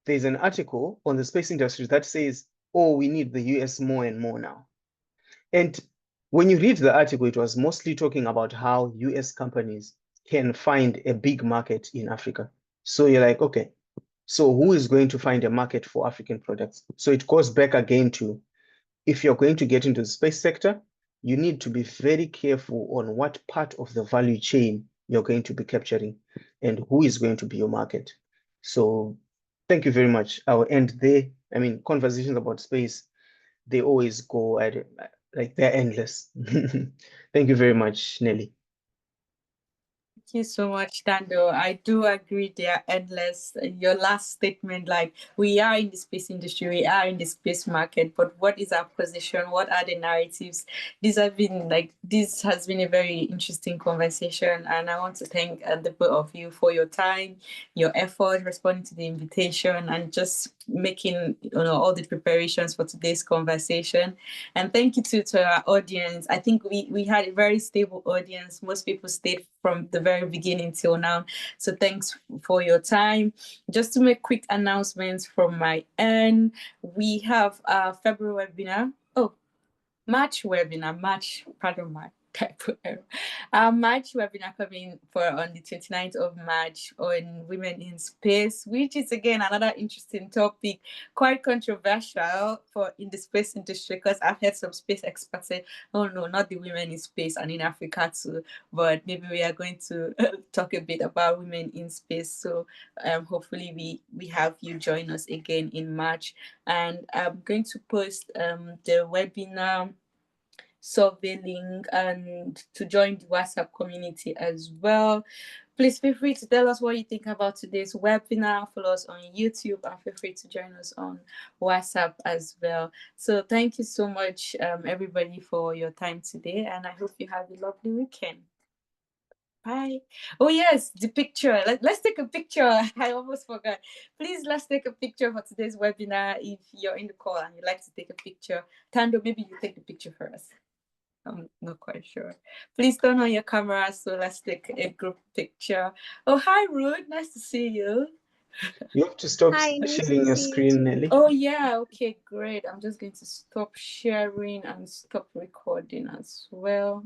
there's an article on the space industry that says, oh, we need the US more and more now. And when you read the article, it was mostly talking about how US companies can find a big market in Africa. So you're like, okay, so who is going to find a market for African products? So it goes back again to, if you're going to get into the space sector, you need to be very careful on what part of the value chain you're going to be capturing and who is going to be your market. So thank you very much. I'll end there. I mean, conversations about space, they always go at like they're endless. Thank you very much, Nelly. Thank you so much, Thando. I do agree they are endless. Your last statement, like, we are in the space industry, we are in the space market, but what is our position? What are the narratives? This has been a very interesting conversation, and I want to thank the both of you for your time, your effort, responding to the invitation, and just making all the preparations for today's conversation. And thank you to our audience. I think we had a very stable audience. Most people stayed from the very beginning till now. So thanks for your time. Just to make quick announcements from my end, we have our February webinar. March webinar, March webinar coming on the 29th of March on women in space, which is again another interesting topic, quite controversial in the space industry, because I've heard some space experts say, oh no, not the women in space and in Africa too, but maybe we are going to talk a bit about women in space. So hopefully we have you join us again in March, and I'm going to post the webinar survey link and to join the WhatsApp community as well. Please feel free to tell us what you think about today's webinar. Follow us on YouTube and feel free to join us on WhatsApp as well. So thank you so much, everybody, for your time today, and I hope you have a lovely weekend. Bye. Oh yes, the picture. Let's take a picture. I almost forgot. Please, let's take a picture for today's webinar. If you're in the call and you'd like to take a picture, Thando, maybe you take the picture for us. I'm not quite sure. Please turn on your camera, so let's take a group picture. Oh, hi, Ruth. Nice to see you. You have to stop Hi, nice sharing to your see you screen, too. Nelly. Oh, yeah. Okay, great. I'm just going to stop sharing and stop recording as well.